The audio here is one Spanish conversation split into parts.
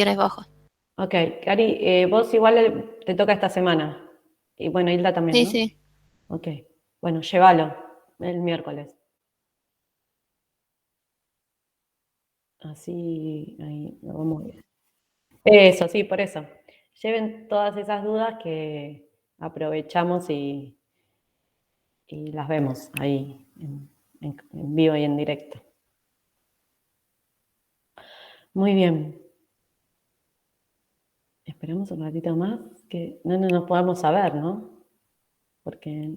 ahí bajo. Ok, Cari, vos igual te toca esta semana. Y bueno, Hilda también, Sí, ¿no? sí. Ok, bueno, llévalo el miércoles. Así, ahí lo vamos bien. Eso, sí, por eso. Lleven todas esas dudas que aprovechamos y las vemos ahí en vivo y en directo. Muy bien. Esperemos un ratito más, que no nos podamos saber, ¿no? Porque...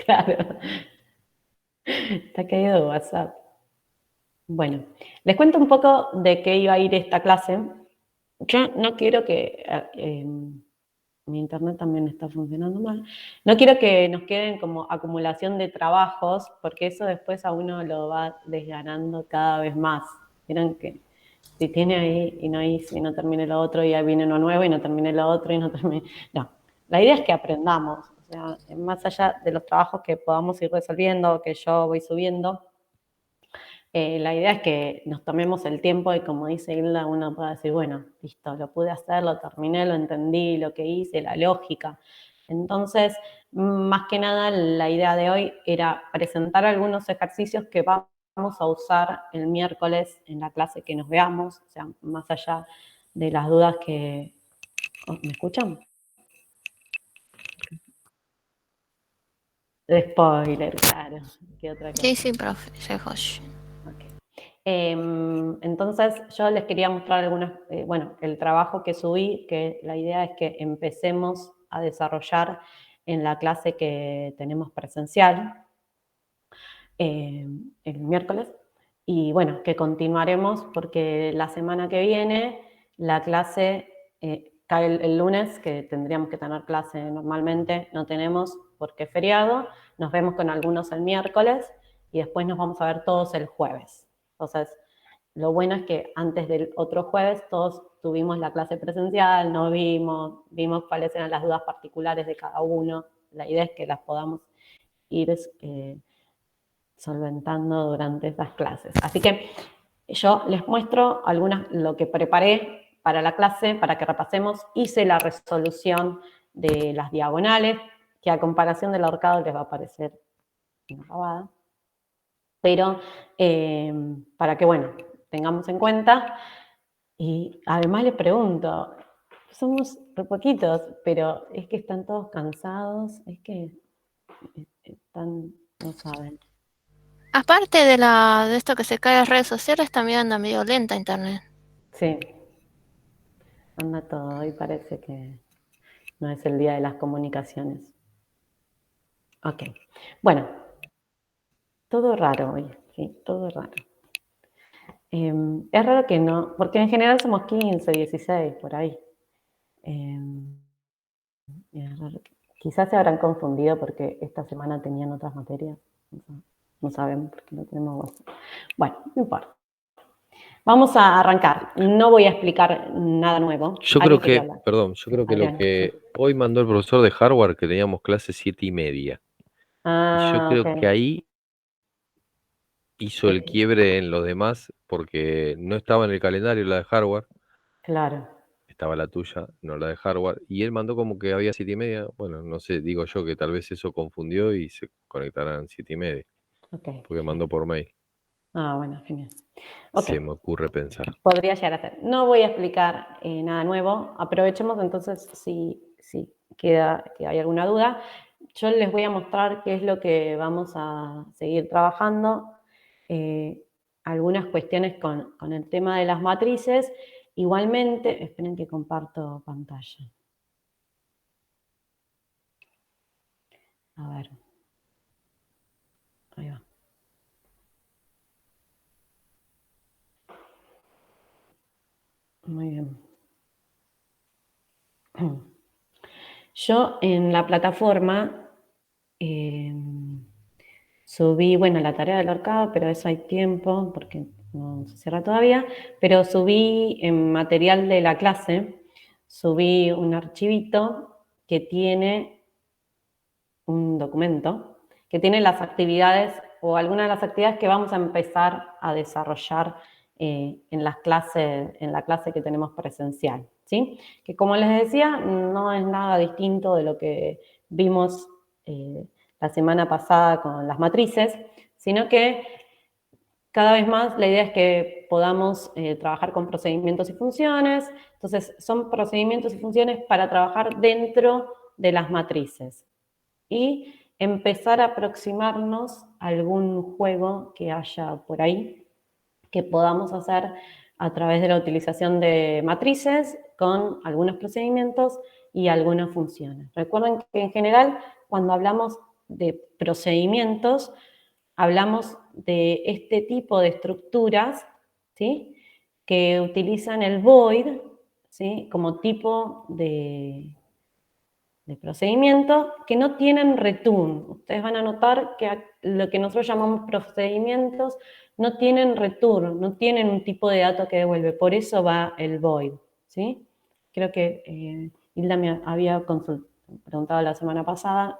Claro, está caído de WhatsApp. Bueno, les cuento un poco de qué iba a ir esta clase. Yo no quiero que... mi internet también está funcionando mal. No quiero que nos queden como acumulación de trabajos, porque eso después a uno lo va desganando cada vez más. Vieron que si tiene ahí y no hice y no termine lo otro, y ahí viene uno nuevo y no termine lo otro y no termine... No, la idea es que aprendamos, o sea, más allá de los trabajos que podamos ir resolviendo, que yo voy subiendo, la idea es que nos tomemos el tiempo y, como dice Hilda, uno pueda decir, bueno, listo, lo pude hacer, lo terminé, lo entendí, lo que hice, la lógica. Entonces, más que nada, la idea de hoy era presentar algunos ejercicios que vamos a usar el miércoles en la clase que nos veamos, o sea, más allá de las dudas que... ¿Me escuchan? De spoiler, claro. ¿Qué otra cosa? Sí, sí, profe. Soy Josh. Okay. Entonces yo les quería mostrar algunas, bueno, el trabajo que subí, que la idea es que empecemos a desarrollar en la clase que tenemos presencial el miércoles, y bueno, que continuaremos porque la semana que viene la clase cae el lunes, que tendríamos que tener clase normalmente, no tenemos porque es feriado, nos vemos con algunos el miércoles y después nos vamos a ver todos el jueves. Entonces, lo bueno es que antes del otro jueves todos tuvimos la clase presencial, nos vimos cuáles eran las dudas particulares de cada uno. La idea es que las podamos ir solventando durante estas clases. Así que yo les muestro lo que preparé para la clase, para que repasemos. Hice la resolución de las diagonales, que a comparación del ahorcado les va a parecer una pavada, pero para que, bueno, tengamos en cuenta. Y además les pregunto, somos re poquitos, pero es que están todos cansados, es que están, no saben. Aparte de esto que se cae en las redes sociales, también anda medio lenta internet. Sí, anda todo, hoy parece que no es el día de las comunicaciones. Ok, bueno, todo raro hoy, sí, todo raro. Es raro que no, porque en general somos 15, 16, por ahí. Es raro quizás se habrán confundido porque esta semana tenían otras materias. No sabemos porque no tenemos WhatsApp. Bueno, no importa. Vamos a arrancar. No voy a explicar nada nuevo. Yo creo ¿Alguien quería que, hablar? perdón, yo creo que lo Adrián, sí. que hoy mandó el profesor de Harvard, que teníamos clase 7:30. Y yo Ah, creo que ok. ahí hizo el quiebre en los demás, porque no estaba en el calendario la de Harvard, Claro. estaba la tuya, no la de Harvard, y él mandó como que había 7:30. Bueno, no sé, digo yo que tal vez eso confundió y se conectarán 7:30, Ok. porque mandó por mail. Ah, bueno, genial. Ok. Se me ocurre pensar. Podría llegar a ser. No voy a explicar nada nuevo. Aprovechemos entonces si queda que hay alguna duda. Yo les voy a mostrar qué es lo que vamos a seguir trabajando. Algunas cuestiones con el tema de las matrices. Igualmente, esperen que comparto pantalla. A ver. Ahí va. Muy bien. Yo en la plataforma subí, bueno, la tarea del ahorcado, pero eso hay tiempo porque no se cierra todavía, pero subí en material de la clase, subí un archivito que tiene un documento, que tiene las actividades o algunas de las actividades que vamos a empezar a desarrollar en la clase que tenemos presencial, ¿sí? Que como les decía, no es nada distinto de lo que vimos la semana pasada con las matrices, sino que cada vez más la idea es que podamos trabajar con procedimientos y funciones. Entonces, son procedimientos y funciones para trabajar dentro de las matrices y empezar a aproximarnos a algún juego que haya por ahí que podamos hacer a través de la utilización de matrices con algunos procedimientos y algunas funciones. Recuerden que en general, cuando hablamos de procedimientos, hablamos de este tipo de estructuras, ¿sí? Que utilizan el void, ¿sí? Como tipo de procedimiento que no tienen return. Ustedes van a notar que lo que nosotros llamamos procedimientos no tienen return, no tienen un tipo de dato que devuelve, por eso va el void, ¿sí? Creo que Hilda me había preguntado la semana pasada,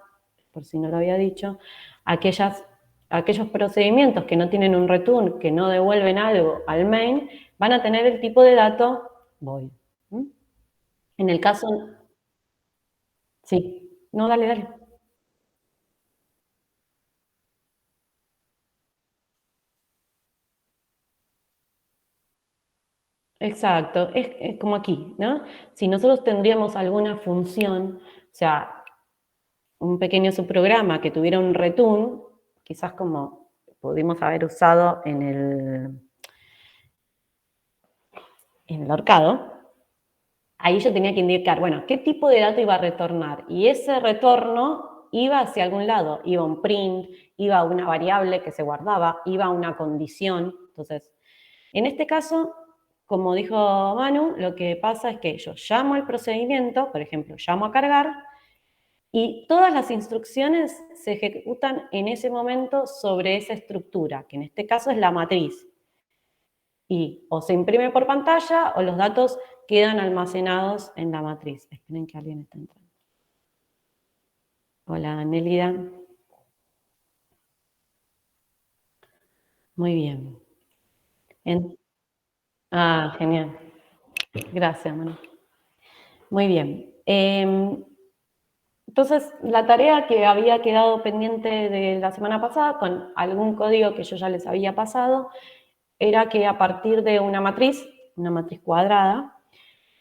por si no lo había dicho, aquellos procedimientos que no tienen un return, que no devuelven algo al main, van a tener el tipo de dato void. En el caso... Sí, no, dale, dale. Exacto, es como aquí, ¿no? Si nosotros tendríamos alguna función, o sea, un pequeño subprograma que tuviera un return, quizás como pudimos haber usado en el ahorcado, ahí yo tenía que indicar, bueno, qué tipo de dato iba a retornar, y ese retorno iba hacia algún lado, iba a un print, iba a una variable que se guardaba, iba a una condición. Entonces, en este caso, como dijo Manu, lo que pasa es que yo llamo el procedimiento, por ejemplo, llamo a cargar, y todas las instrucciones se ejecutan en ese momento sobre esa estructura, que en este caso es la matriz. Y o se imprime por pantalla o los datos quedan almacenados en la matriz. Esperen que alguien está entrando. Hola, Nélida. Muy bien. Genial. Gracias, Manu. Muy bien. Entonces, la tarea que había quedado pendiente de la semana pasada, con algún código que yo ya les había pasado, era que a partir de una matriz cuadrada,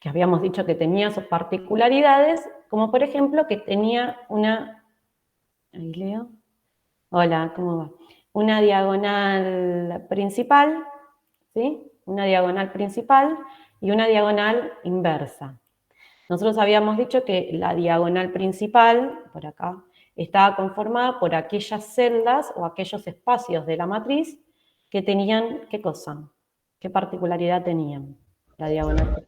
que habíamos dicho que tenía sus particularidades, como por ejemplo que tenía una... Ahí leo. Hola, ¿cómo va? Una diagonal principal, ¿sí? Una diagonal principal y una diagonal inversa. Nosotros habíamos dicho que la diagonal principal, por acá, estaba conformada por aquellas celdas o aquellos espacios de la matriz que tenían, ¿qué cosa? ¿Qué particularidad tenían la diagonal?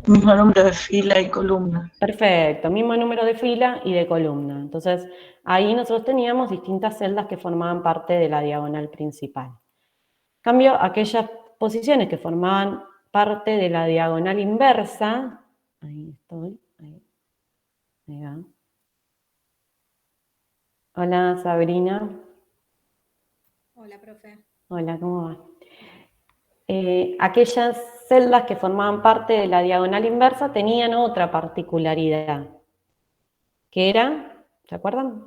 Mismo número de fila y columna. Perfecto, mismo número de fila y de columna. Entonces, ahí nosotros teníamos distintas celdas que formaban parte de la diagonal principal. En cambio, aquellas posiciones que formaban parte de la diagonal inversa, ahí estoy, ahí va. Hola, Sabrina. Hola, profe. Hola, ¿cómo va? Aquellas celdas que formaban parte de la diagonal inversa tenían otra particularidad, que era, ¿se acuerdan?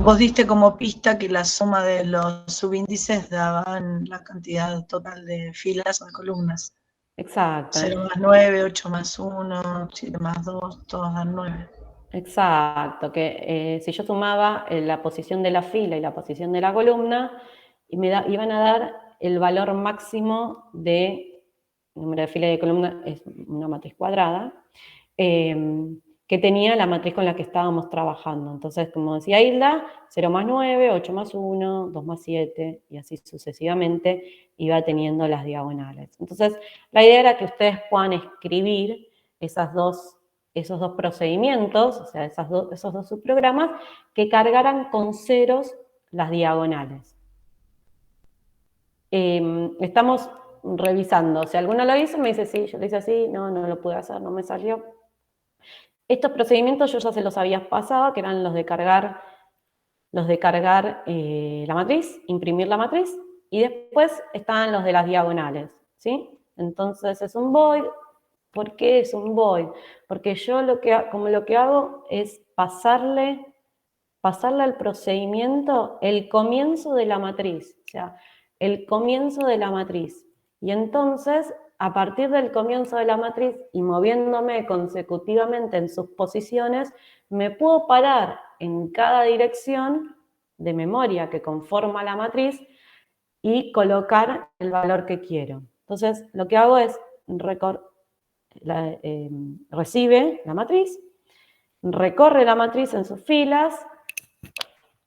Vos diste como pista que la suma de los subíndices daban la cantidad total de filas o de columnas. Exacto. 0 más 9, 8 más 1, 7 más 2, todos dan 9. Exacto, que si yo sumaba la posición de la fila y la posición de la columna, iban a dar el valor máximo de número de fila y de columna, es una matriz cuadrada, que tenía la matriz con la que estábamos trabajando. Entonces, como decía Hilda, 0 más 9, 8 más 1, 2 más 7, y así sucesivamente iba teniendo las diagonales. Entonces, la idea era que ustedes puedan escribir esos dos procedimientos, o sea, esos dos subprogramas, que cargaran con ceros las diagonales. Estamos revisando. Si alguno lo hizo, me dice sí, yo lo hice así, no lo pude hacer, no me salió. Estos procedimientos yo ya se los había pasado, que eran los de cargar la matriz, imprimir la matriz, y después estaban los de las diagonales, ¿sí? Entonces es un void. ¿Por qué es un void? Porque yo lo que hago es pasarle al procedimiento el comienzo de la matriz, o sea, el comienzo de la matriz. Y entonces, a partir del comienzo de la matriz y moviéndome consecutivamente en sus posiciones, me puedo parar en cada dirección de memoria que conforma la matriz y colocar el valor que quiero. Entonces, lo que hago es recibe la matriz, recorre la matriz en sus filas,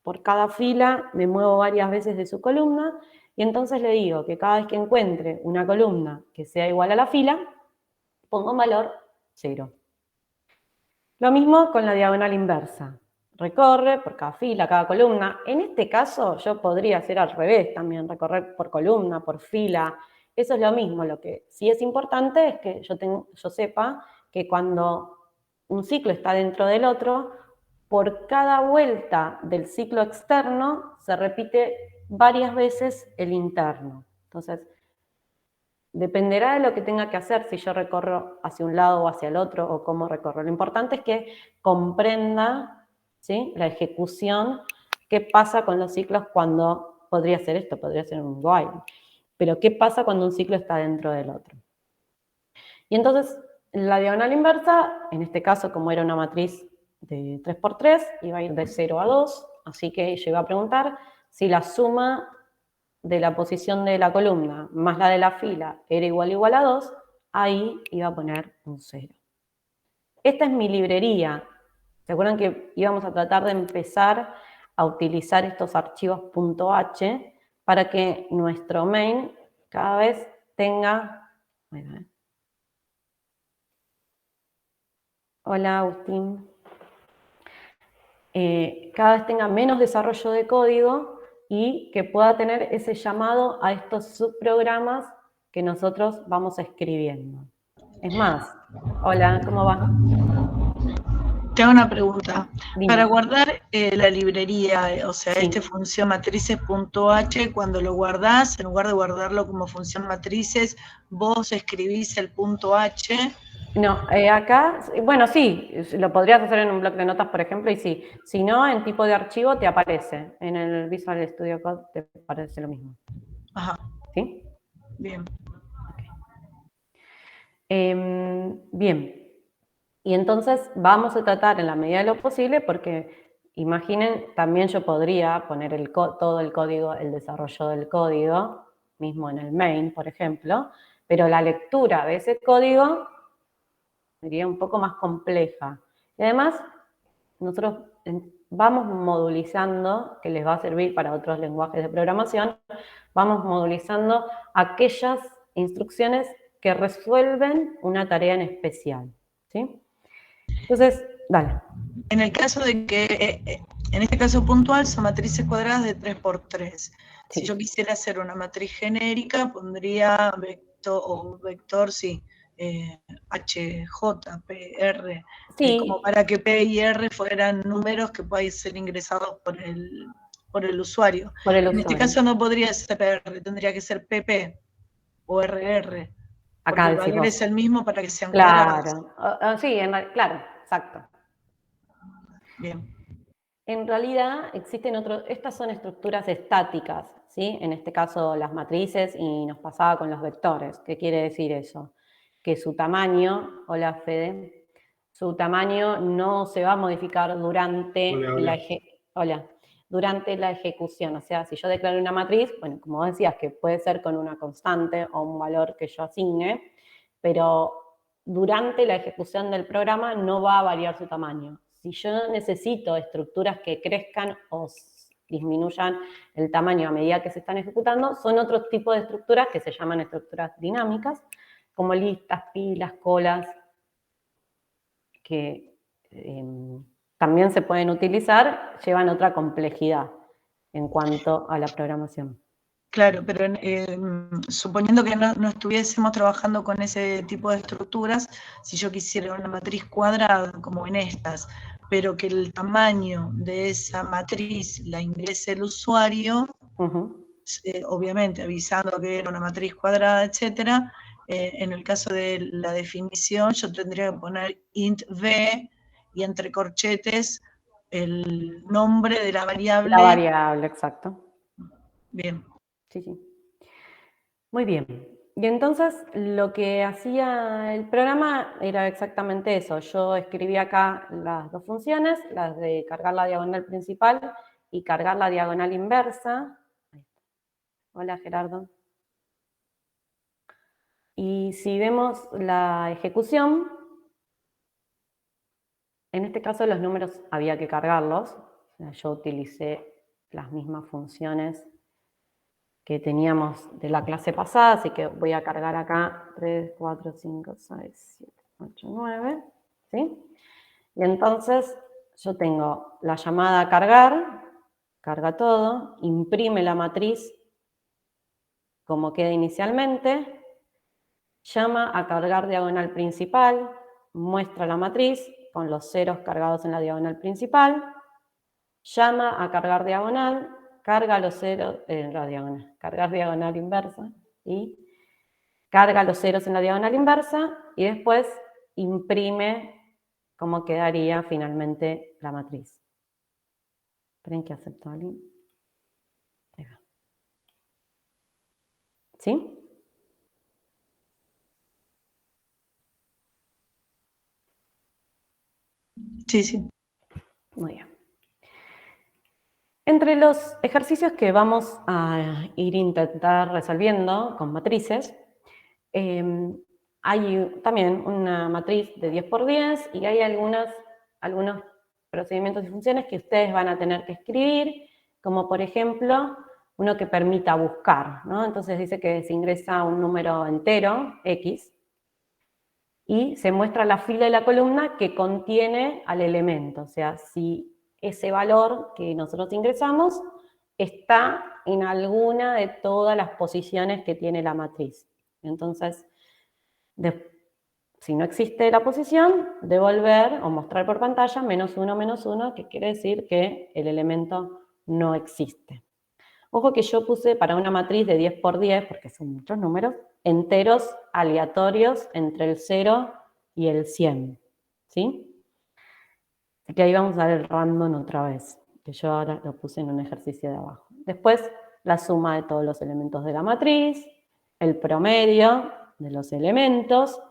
por cada fila me muevo varias veces de su columna, y entonces le digo que cada vez que encuentre una columna que sea igual a la fila, pongo un valor 0. Lo mismo con la diagonal inversa. Recorre por cada fila, cada columna. En este caso yo podría hacer al revés también, recorrer por columna, por fila. Eso es lo mismo. Lo que sí es importante es que yo sepa que cuando un ciclo está dentro del otro, por cada vuelta del ciclo externo se repite varias veces el interno. Entonces, dependerá de lo que tenga que hacer, si yo recorro hacia un lado o hacia el otro, o cómo recorro. Lo importante es que comprenda, ¿sí?, la ejecución, qué pasa con los ciclos cuando, podría ser esto, podría ser un while, pero qué pasa cuando un ciclo está dentro del otro. Y entonces, la diagonal inversa, en este caso, como era una matriz de 3×3, iba a ir de 0 a 2, así que yo iba a preguntar si la suma de la posición de la columna más la de la fila era igual a 2, ahí iba a poner un 0. Esta es mi librería. ¿Se acuerdan que íbamos a tratar de empezar a utilizar estos archivos .h para que nuestro main cada vez tenga... Hola, Agustín. Cada vez tenga menos desarrollo de código y que pueda tener ese llamado a estos subprogramas que nosotros vamos escribiendo. Es más, hola, ¿cómo va? Te hago una pregunta. Dime. Para guardar la librería, o sea, Sí. función matrices.h, cuando lo guardás, en lugar de guardarlo como función matrices, vos escribís el .h. No, acá, bueno, sí, lo podrías hacer en un bloc de notas, por ejemplo, y sí. Si no, en tipo de archivo te aparece. En el Visual Studio Code te aparece lo mismo. Ajá. ¿Sí? Bien. Okay. Bien. Y entonces vamos a tratar en la medida de lo posible, porque imaginen, también yo podría poner todo el código, el desarrollo del código, mismo en el main, por ejemplo, pero la lectura de ese código sería un poco más compleja. Y además, nosotros vamos modulizando, que les va a servir para otros lenguajes de programación, vamos modulizando aquellas instrucciones que resuelven una tarea en especial, ¿sí? Entonces, dale. En el caso de que, en este caso puntual, son matrices cuadradas de 3×3. Sí. Si yo quisiera hacer una matriz genérica, pondría vector, sí, HJ, PR, Sí. como para que P y R fueran números que puedan ser ingresados por el usuario. En este caso no podría ser PR, tendría que ser PP o RR. Porque Acá el valor vos. es el mismo para que sean cuadrados. Claro. Sí, claro, exacto. Bien. En realidad existen estas son estructuras estáticas, ¿sí? En este caso las matrices, y nos pasaba con los vectores. ¿Qué quiere decir eso? Que su tamaño, hola Fede, su tamaño no se va a modificar durante durante la ejecución. O sea, si yo declaro una matriz, bueno, como decías, que puede ser con una constante o un valor que yo asigne, pero durante la ejecución del programa no va a variar su tamaño. Si yo necesito estructuras que crezcan o disminuyan el tamaño a medida que se están ejecutando, son otros tipos de estructuras que se llaman estructuras dinámicas, como listas, pilas, colas, que también se pueden utilizar, llevan otra complejidad en cuanto a la programación. Claro, pero suponiendo que no estuviésemos trabajando con ese tipo de estructuras, si yo quisiera una matriz cuadrada, como en estas, pero que el tamaño de esa matriz la ingrese el usuario, obviamente avisando que era una matriz cuadrada, etcétera, en el caso de la definición yo tendría que poner int v y entre corchetes el nombre de la variable. La variable, exacto. Bien. Sí, sí. Muy bien. Y entonces lo que hacía el programa era exactamente eso. Yo escribía acá las dos funciones, las de cargar la diagonal principal y cargar la diagonal inversa. Hola, Gerardo. Y si vemos la ejecución, en este caso los números había que cargarlos. O sea, yo utilicé las mismas funciones que teníamos de la clase pasada, así que voy a cargar acá 3, 4, 5, 6, 7, 8, 9, ¿sí? Y entonces yo tengo la llamada cargar, carga todo, imprime la matriz como queda inicialmente, llama a cargar diagonal principal, muestra la matriz con los ceros cargados en la diagonal principal, llama a cargar diagonal, carga los ceros en la diagonal, cargar diagonal inversa, y carga los ceros en la diagonal inversa, y después imprime cómo quedaría finalmente la matriz. Esperen que acepto a alguien. ¿Sí? Sí, sí. Muy bien. Entre los ejercicios que vamos a ir intentar resolviendo con matrices, hay también una matriz de 10 por 10 y hay algunos procedimientos y funciones que ustedes van a tener que escribir, como por ejemplo, uno que permita buscar, ¿no? Entonces dice que se ingresa un número entero, X, y se muestra la fila y la columna que contiene al elemento. O sea, si ese valor que nosotros ingresamos está en alguna de todas las posiciones que tiene la matriz. Entonces, si no existe la posición, devolver o mostrar por pantalla -1, que quiere decir que el elemento no existe. Ojo que yo puse para una matriz de 10 por 10, porque son muchos números, enteros aleatorios entre el 0 y el 100, ¿sí? Así que ahí vamos a dar el random otra vez, que yo ahora lo puse en un ejercicio de abajo. Después, la suma de todos los elementos de la matriz, el promedio de los elementos,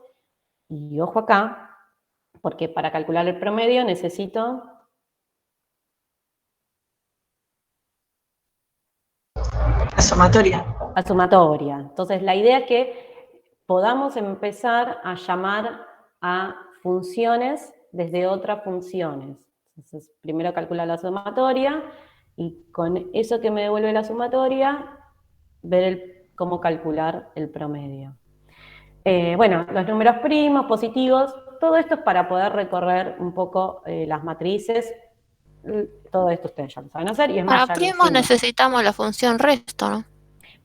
y ojo acá, porque para calcular el promedio necesito La sumatoria. la sumatoria. Entonces, la idea es que podamos empezar a llamar a funciones desde otras funciones. Entonces, primero calcular la sumatoria y con eso que me devuelve la sumatoria, ver cómo calcular el promedio. Bueno, los números primos, positivos, todo esto es para poder recorrer un poco las matrices. Todo esto ustedes ya lo saben hacer. Y es más, Para ya lo primos hicimos. necesitamos la función resto, ¿no?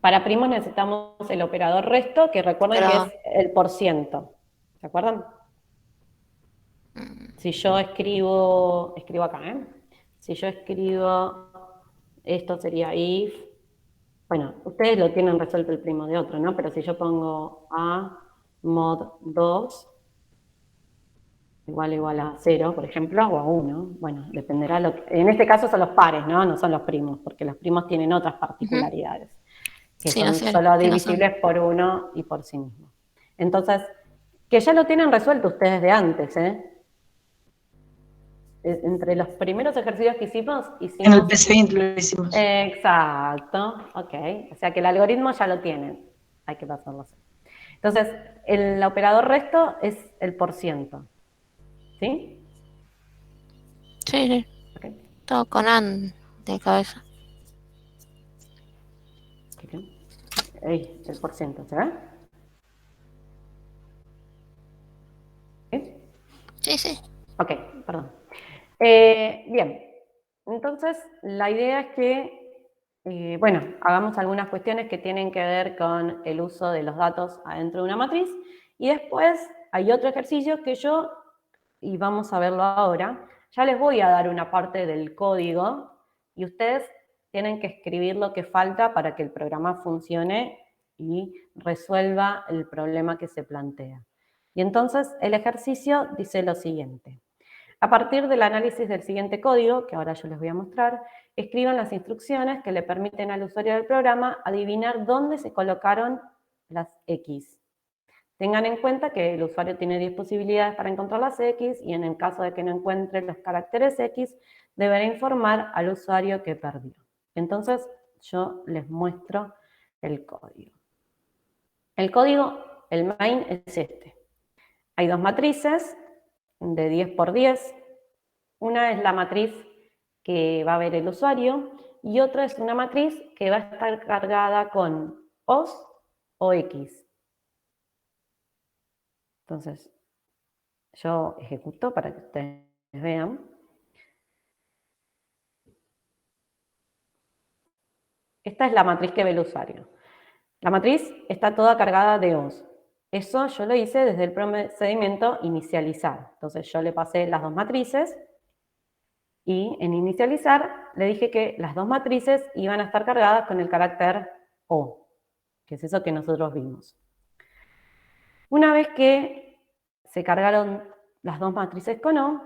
Para primos necesitamos el operador resto, que recuerden que es el porciento. ¿Se acuerdan? Si yo escribo acá, Si yo escribo, esto sería if, bueno, ustedes lo tienen resuelto el primo de otro, ¿no? Pero si yo pongo a mod 2, igual a 0, por ejemplo, o a 1, bueno, dependerá, en este caso son los pares, ¿no? No son los primos, porque los primos tienen otras particularidades, que Sí, son no sé, solo que no divisibles por 1 y por sí mismos. Entonces, que ya lo tienen resuelto ustedes de antes, Entre los primeros ejercicios que hicimos... En el PC lo hicimos. Exacto, ok. O sea que el algoritmo ya lo tienen. Hay que pasarlo así. Entonces, el operador resto es el porciento. ¿Sí? Sí, sí. Okay. Todo con AND de cabeza. Ahí, el porciento, ¿se ve? ¿Sí? Sí, sí. Ok, perdón. Bien, entonces la idea es que bueno, hagamos algunas cuestiones que tienen que ver con el uso de los datos adentro de una matriz. Y después hay otro ejercicio que y vamos a verlo ahora, ya les voy a dar una parte del código y ustedes tienen que escribir lo que falta para que el programa funcione y resuelva el problema que se plantea. Y entonces el ejercicio dice lo siguiente. A partir del análisis del siguiente código, que ahora yo les voy a mostrar, escriban las instrucciones que le permiten al usuario del programa adivinar dónde se colocaron las X. Tengan en cuenta que el usuario tiene 10 posibilidades para encontrar las X y en el caso de que no encuentre los caracteres X, deberá informar al usuario que perdió. Entonces, yo les muestro el código. El código, el main es este. Hay dos matrices de 10 por 10. Una es la matriz que va a ver el usuario y otra es una matriz que va a estar cargada con O's o X. Entonces, yo ejecuto para que ustedes vean. Esta es la matriz que ve el usuario. La matriz está toda cargada de O's. Eso yo lo hice desde el procedimiento inicializar. Entonces yo le pasé las dos matrices y en inicializar le dije que las dos matrices iban a estar cargadas con el carácter O, que es eso que nosotros vimos. Una vez que se cargaron las dos matrices con O,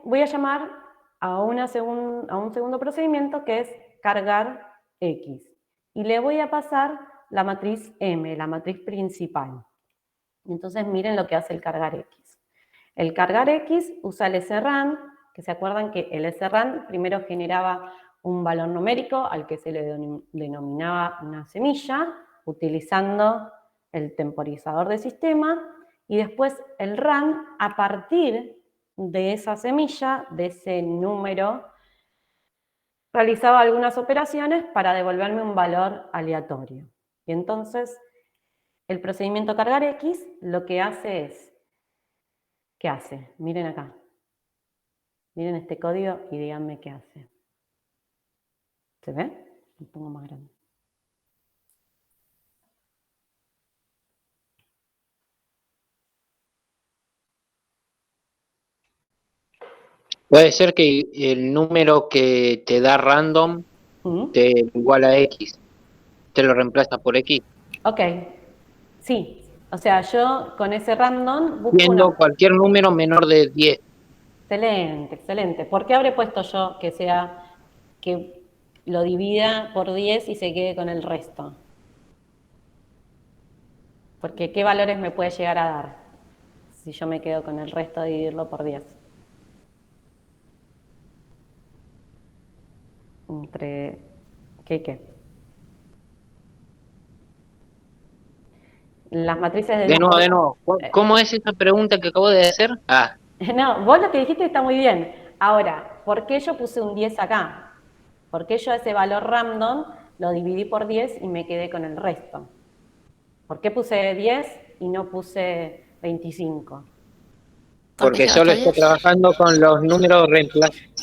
voy a llamar a un segundo procedimiento que es cargar X. Y le voy a pasar la matriz M, la matriz principal. Entonces miren lo que hace el cargar X. El cargar X usa el srun, que se acuerdan que el srun primero generaba un valor numérico al que se le denominaba una semilla, utilizando el temporizador de sistema, y después el run, a partir de esa semilla, de ese número, realizaba algunas operaciones para devolverme un valor aleatorio. Y entonces, el procedimiento cargar X lo que hace es, ¿qué hace? Miren acá. Miren este código y díganme qué hace. ¿Se ve? Lo pongo más grande. Puede ser que el número que te da random te igual a X. Te lo reemplaza por X. Ok. Sí. O sea, yo con ese random busco Viendo cualquier número menor de 10. Excelente, excelente. ¿Por qué habré puesto yo que lo divida por 10 y se quede con el resto? Porque ¿qué valores me puede llegar a dar si yo me quedo con el resto de dividirlo por 10? ¿Qué? Las matrices de... De nuevo. ¿Cómo es esa pregunta que acabo de hacer? No, vos lo que dijiste está muy bien. Ahora, ¿por qué yo puse un 10 acá? ¿Por qué yo ese valor random lo dividí por 10 y me quedé con el resto? ¿Por qué puse 10 y no puse 25? Porque solo estoy trabajando con los números,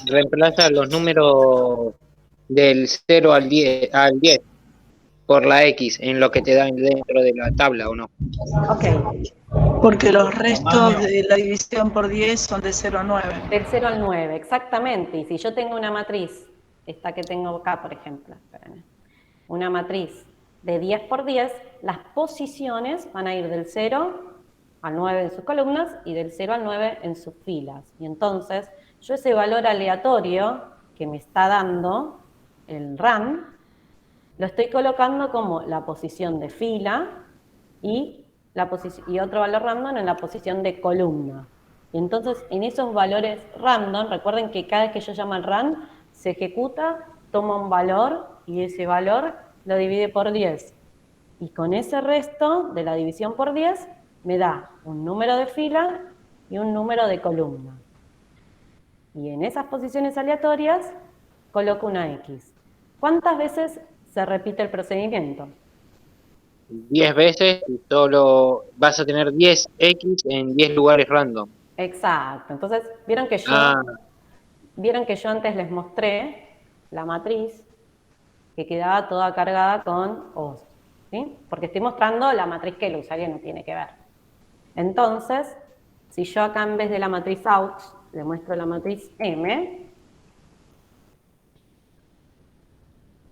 reemplaza los números del 0 al 10 por la X, en lo que te dan dentro de la tabla, ¿o no? Ok. Porque los restos de la división por 10 son de 0 a 9. Del 0 al 9, exactamente. Y si yo tengo una matriz, esta que tengo acá, por ejemplo, espérenme, una matriz de 10 por 10, las posiciones van a ir del 0 al 9 en sus columnas y del 0 al 9 en sus filas. Y entonces, yo ese valor aleatorio que me está dando el run, lo estoy colocando como la posición de fila y otro valor random en la posición de columna. Y entonces, en esos valores random, recuerden que cada vez que yo llamo al run, se ejecuta, toma un valor y ese valor lo divide por 10. Y con ese resto de la división por 10, me da un número de fila y un número de columna. Y en esas posiciones aleatorias, coloco una X. ¿Cuántas veces se repite el procedimiento? 10 veces y solo vas a tener 10 X en 10 lugares random. Exacto. Entonces, vieron que yo antes les mostré la matriz que quedaba toda cargada con O's, ¿sí? Porque estoy mostrando la matriz que el usuario no tiene que ver. Entonces, si yo acá en vez de la matriz out le muestro la matriz M,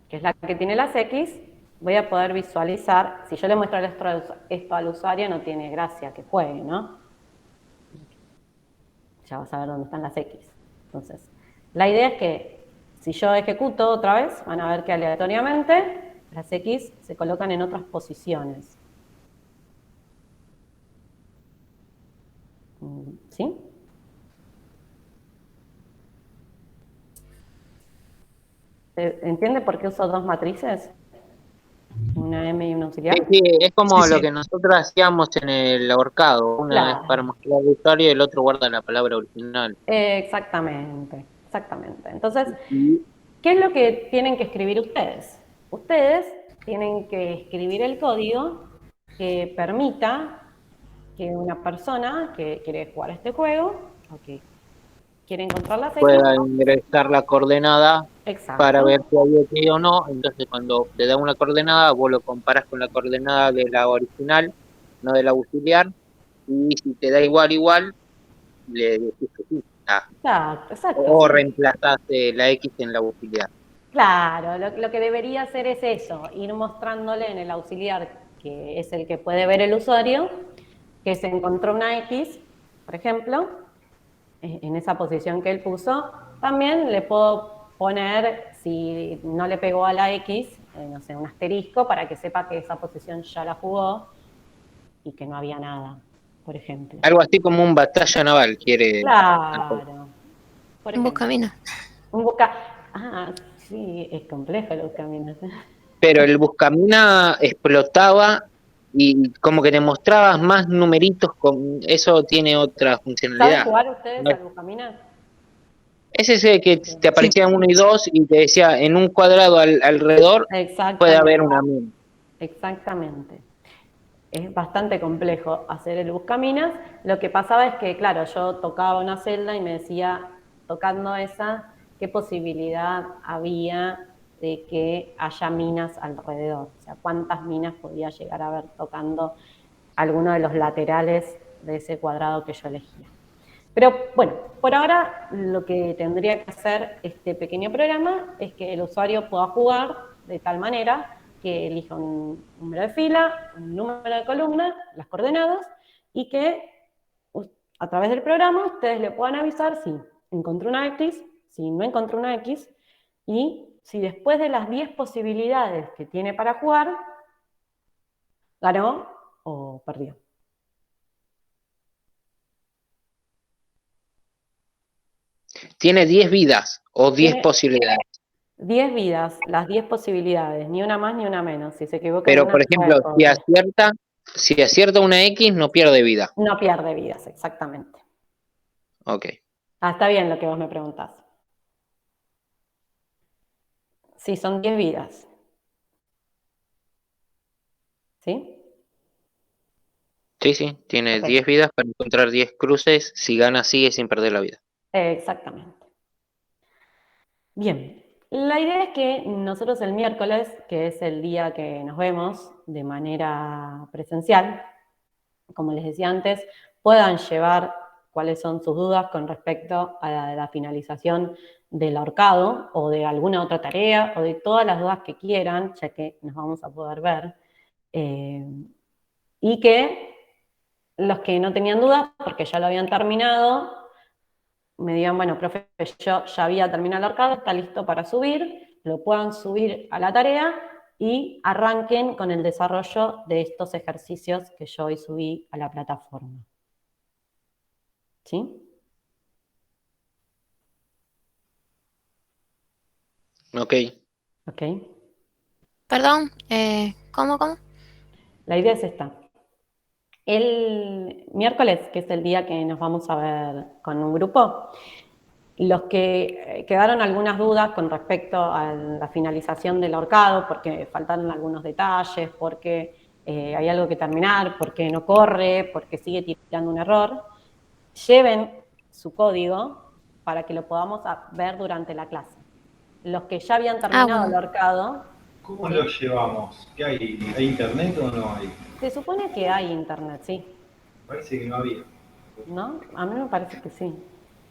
que es la que tiene las X, voy a poder visualizar, si yo le muestro esto al usuario, no tiene gracia que juegue, ¿no? Ya vas a ver dónde están las X. Entonces, la idea es que si yo ejecuto otra vez, van a ver que aleatoriamente las X se colocan en otras posiciones. ¿Sí? ¿Entiende por qué uso dos matrices? Una M y una auxiliar. Sí, es como Sí, lo sí. que nosotros hacíamos en el ahorcado. Una es para mostrar al usuario y el otro guarda la palabra original. Exactamente, exactamente. Entonces, ¿qué es lo que tienen que escribir ustedes? Ustedes tienen que escribir el código que permita que una persona que quiere jugar este juego, o que quiere encontrar las X, pueda ingresar la coordenada para ver exacto, si hay X o no. Entonces, cuando te da una coordenada, vos lo comparás con la coordenada de la original, no de la auxiliar, y si te da igual, le decís que sí. exacto, O sí. reemplazás la X en la auxiliar. Claro, lo que debería hacer es eso, ir mostrándole en el auxiliar, que es el que puede ver el usuario, que se encontró una X, por ejemplo, en esa posición que él puso. También le puedo poner, si no le pegó a la X, no sé, un asterisco para que sepa que esa posición ya la jugó y que no había nada, por ejemplo. Algo así como un batalla naval, quiere. Claro. Por Un ejemplo. buscaminas. Un busca... Ah, sí, es complejo el buscaminas. Pero el buscamina explotaba y como que te mostrabas más numeritos, eso tiene otra ¿Saben funcionalidad. jugar ustedes ¿No? al buscaminas? Es ese que Sí. te aparecía 1 y 2 y te decía en un cuadrado alrededor puede haber una mina. Exactamente. Es bastante complejo hacer el buscaminas. Lo que pasaba es que, claro, yo tocaba una celda y me decía, tocando esa, qué posibilidad había de que haya minas alrededor. O sea, cuántas minas podía llegar a haber tocando alguno de los laterales de ese cuadrado que yo elegía. Pero bueno, por ahora lo que tendría que hacer este pequeño programa es que el usuario pueda jugar de tal manera que elija un número de fila, un número de columna, las coordenadas, y que a través del programa ustedes le puedan avisar si encontró una X, si no encontró una X, y si después de las 10 posibilidades que tiene para jugar, ganó o perdió. Tiene 10 vidas o 10 posibilidades. 10 vidas, las 10 posibilidades, ni una más ni una menos. Si se equivoca en Pero, una, por ejemplo, si acierta una X, no pierde vida. no pierde vidas, exactamente. Ok. Está bien lo que vos me preguntás. Sí, son 10 vidas. ¿Sí? Sí, tiene Ok. 10 vidas para encontrar 10 cruces. Si gana, sigue sin perder la vida. Exactamente. Bien. La idea es que nosotros el miércoles, que es el día que nos vemos de manera presencial, como les decía antes, puedan llevar cuáles son sus dudas con respecto a la finalización del ahorcado o de alguna otra tarea o de todas las dudas que quieran, ya que nos vamos a poder ver. Y que los que no tenían dudas, porque ya lo habían terminado, me digan, bueno, profe, yo ya había terminado el ahorcado, está listo para subir, lo puedan subir a la tarea y arranquen con el desarrollo de estos ejercicios que yo hoy subí a la plataforma. ¿Sí? Ok. Ok. Perdón, ¿cómo? La idea es esta. El miércoles, que es el día que nos vamos a ver con un grupo, los que quedaron algunas dudas con respecto a la finalización del ahorcado, porque faltaron algunos detalles, porque hay algo que terminar, porque no corre, porque sigue tirando un error, lleven su código para que lo podamos ver durante la clase. Los que ya habían terminado el ahorcado ¿Cómo lo llevamos? ¿Qué hay? ¿Hay internet o no hay? Se supone que hay internet, sí. Parece que no había. ¿No? A mí me parece que sí.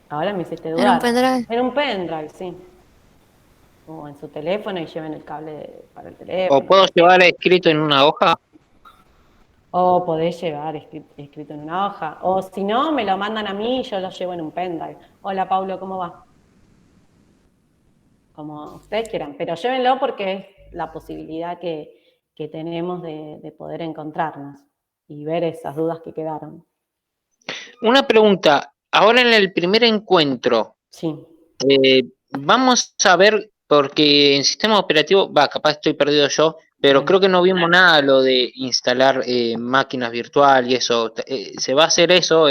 Ahora me hiciste En un dudar. pendrive. En un pendrive, sí. O en su teléfono y lleven el cable para el teléfono. ¿O puedo llevar escrito en una hoja? O podés llevar escrito en una hoja. O si no, me lo mandan a mí y yo lo llevo en un pendrive. Hola, Paulo, ¿cómo va? Como ustedes quieran. Pero llévenlo porque es la posibilidad que tenemos de poder encontrarnos y ver esas dudas que quedaron. Una pregunta. Ahora en el primer encuentro, Sí. vamos a ver, porque en sistema operativo, capaz estoy perdido yo, pero Sí. creo que no vimos nada lo de instalar máquinas virtuales y eso. ¿Se va a hacer eso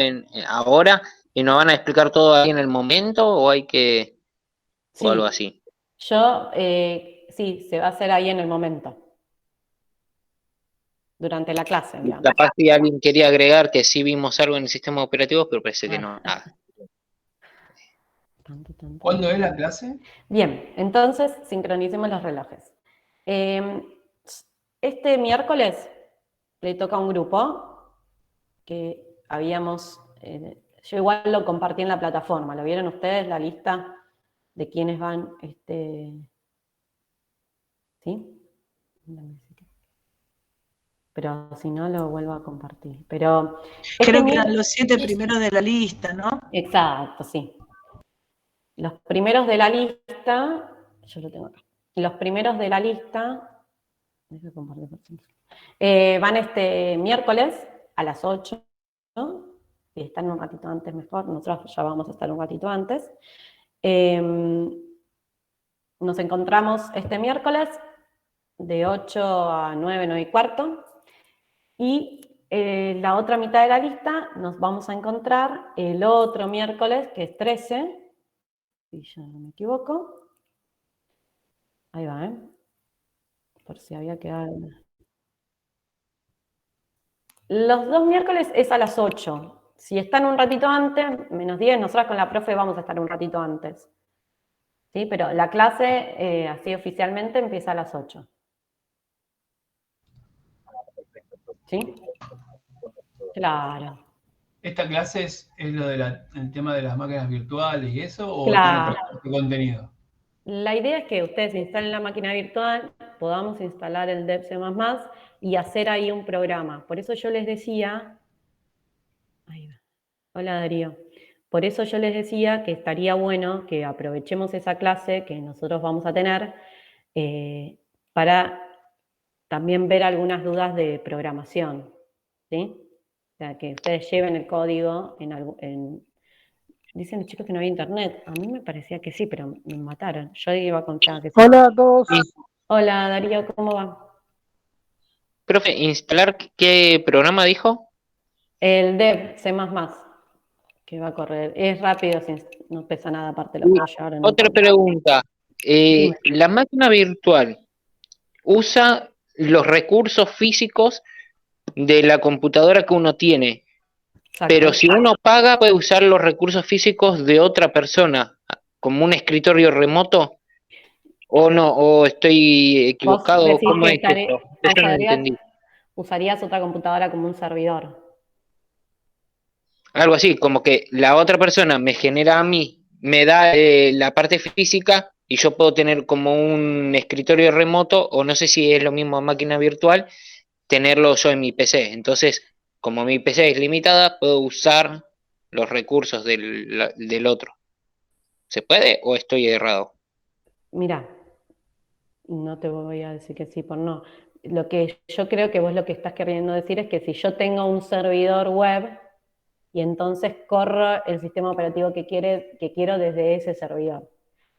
ahora y nos van a explicar todo ahí en el momento o hay que, o algo así? Sí, se va a hacer ahí en el momento. Durante la clase, Y digamos. capaz si alguien quería agregar que sí vimos algo en el sistema operativo, pero parece que no, nada. ¿Cuándo es la clase? Bien, entonces sincronicemos los relojes. Este miércoles le toca a un grupo que habíamos, yo igual lo compartí en la plataforma, ¿lo vieron ustedes, la lista de quienes van? ¿Sí? Pero si no, lo vuelvo a compartir. Pero creo que eran los 7 primeros de la lista, ¿no? Exacto, sí. Los primeros de la lista, yo lo tengo acá. Los primeros de la lista, van este miércoles a las 8, ¿no? Si están un ratito antes mejor, nosotros ya vamos a estar un ratito antes. Nos encontramos este miércoles de 8 a 9, 9 y cuarto. Y la otra mitad de la lista nos vamos a encontrar el otro miércoles, que es 13, si yo no me equivoco. Ahí va, por si había quedado. Los 2 miércoles es a las 8. Si están un ratito antes, menos 10, nosotras con la profe vamos a estar un ratito antes. ¿Sí? Pero la clase, así oficialmente, empieza a las 8. ¿Sí? Claro. ¿Esta clase es lo del tema de las máquinas virtuales y eso? ¿O Claro. tiene otro contenido? La idea es que ustedes instalen la máquina virtual, podamos instalar el Dev C++ y hacer ahí un programa. Por eso yo les decía... Ahí va. Hola, Darío. Por eso yo les decía que estaría bueno que aprovechemos esa clase que nosotros vamos a tener para también ver algunas dudas de programación, ¿sí? O sea, que ustedes lleven el código Dicen los chicos que no había internet. A mí me parecía que sí, pero me mataron. Yo iba a contar que sí. Hola a todos. Hola, Darío, ¿cómo va? Profe, ¿instalar qué programa dijo? El Dev C++, que va a correr. Es rápido, no pesa nada, aparte lo puedo llevar en Otra pregunta. ¿La máquina virtual usa los recursos físicos de la computadora que uno tiene? Exacto. Pero si uno paga, puede usar los recursos físicos de otra persona, como un escritorio remoto, o no, o estoy equivocado. ¿Cómo es esto? Eso no entendí. Usarías otra computadora como un servidor. Algo así, como que la otra persona me genera a mí, me da la parte física y yo puedo tener como un escritorio remoto, o no sé si es lo mismo máquina virtual, tenerlo yo en mi PC. Entonces, como mi PC es limitada, puedo usar los recursos del otro. ¿Se puede o estoy errado? Mira, no te voy a decir que sí por no. Lo que yo creo que vos lo que estás queriendo decir es que si yo tengo un servidor web y entonces corro el sistema operativo que quiero desde ese servidor.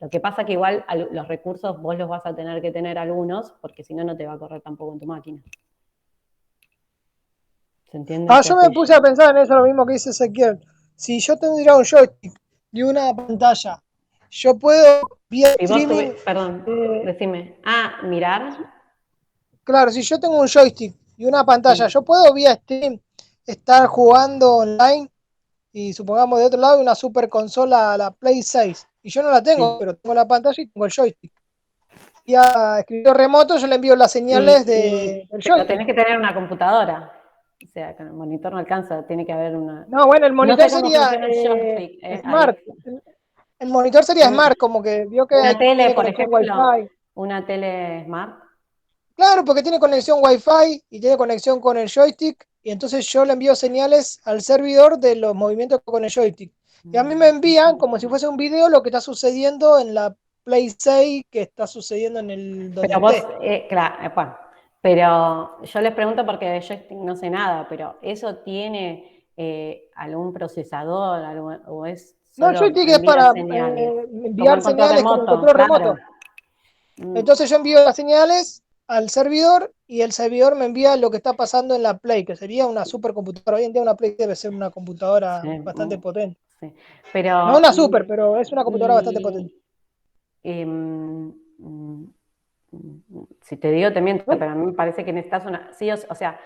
Lo que pasa que igual los recursos vos los vas a tener que tener algunos, porque si no, no te va a correr tampoco en tu máquina. ¿Se entiende? Yo me puse a pensar en eso, lo mismo que dice Ezequiel. Si yo tendría un joystick y una pantalla, yo puedo vía streaming... Perdón, decime. ¿Mirar? Claro, si yo tengo un joystick y una pantalla, yo puedo vía stream estar jugando online y supongamos de otro lado una super consola, la Play 6. Y yo no la tengo, pero tengo la pantalla y tengo el joystick. vía escritorio remoto, yo le envío las señales del pero joystick. tenés que tener una computadora. O sea, con el monitor no alcanza, tiene que haber una... No, bueno, el monitor no sé cómo sería funciona el joystick. Smart. El monitor sería Smart, como que vio que una tele, tiene por conexión ejemplo, Wi-Fi. una tele Smart. Claro, porque tiene conexión Wi-Fi y tiene conexión con el joystick, y entonces yo le envío señales al servidor de los movimientos con el joystick. Y a mí me envían, como si fuese un video, lo que está sucediendo en la Play 6, que está sucediendo en el donde Pero vos, esté. claro, bueno, pero yo les pregunto porque de joystick no sé nada, pero ¿eso tiene algún procesador o es No, el solo joystick es envía para señales? Como enviar el control señales como el remoto, control claro. remoto. Entonces yo envío las señales al servidor y el servidor me envía lo que está pasando en la Play, que sería una supercomputadora. Hoy en día una Play debe ser una computadora Sí, bastante potente. sí. Pero, No una super, pero es una computadora bastante potente. Si te digo, te miento, pero a mí me parece que necesitas una... Sí, o sea,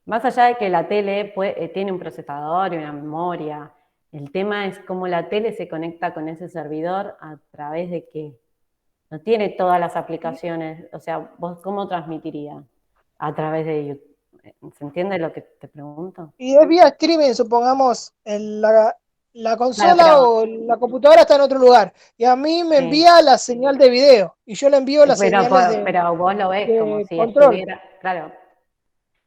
más allá de que la tele tiene un procesador y una memoria, el tema es cómo la tele se conecta con ese servidor a través de qué. No tiene todas las aplicaciones, o sea, ¿vos cómo transmitirías? A través de YouTube. ¿Se entiende lo que te pregunto? Y es vía streaming, supongamos, la consola Claro, o la computadora está en otro lugar. Y a mí me envía la señal de video. Y yo le envío las señales pero vos lo ves como de si control. estuviera...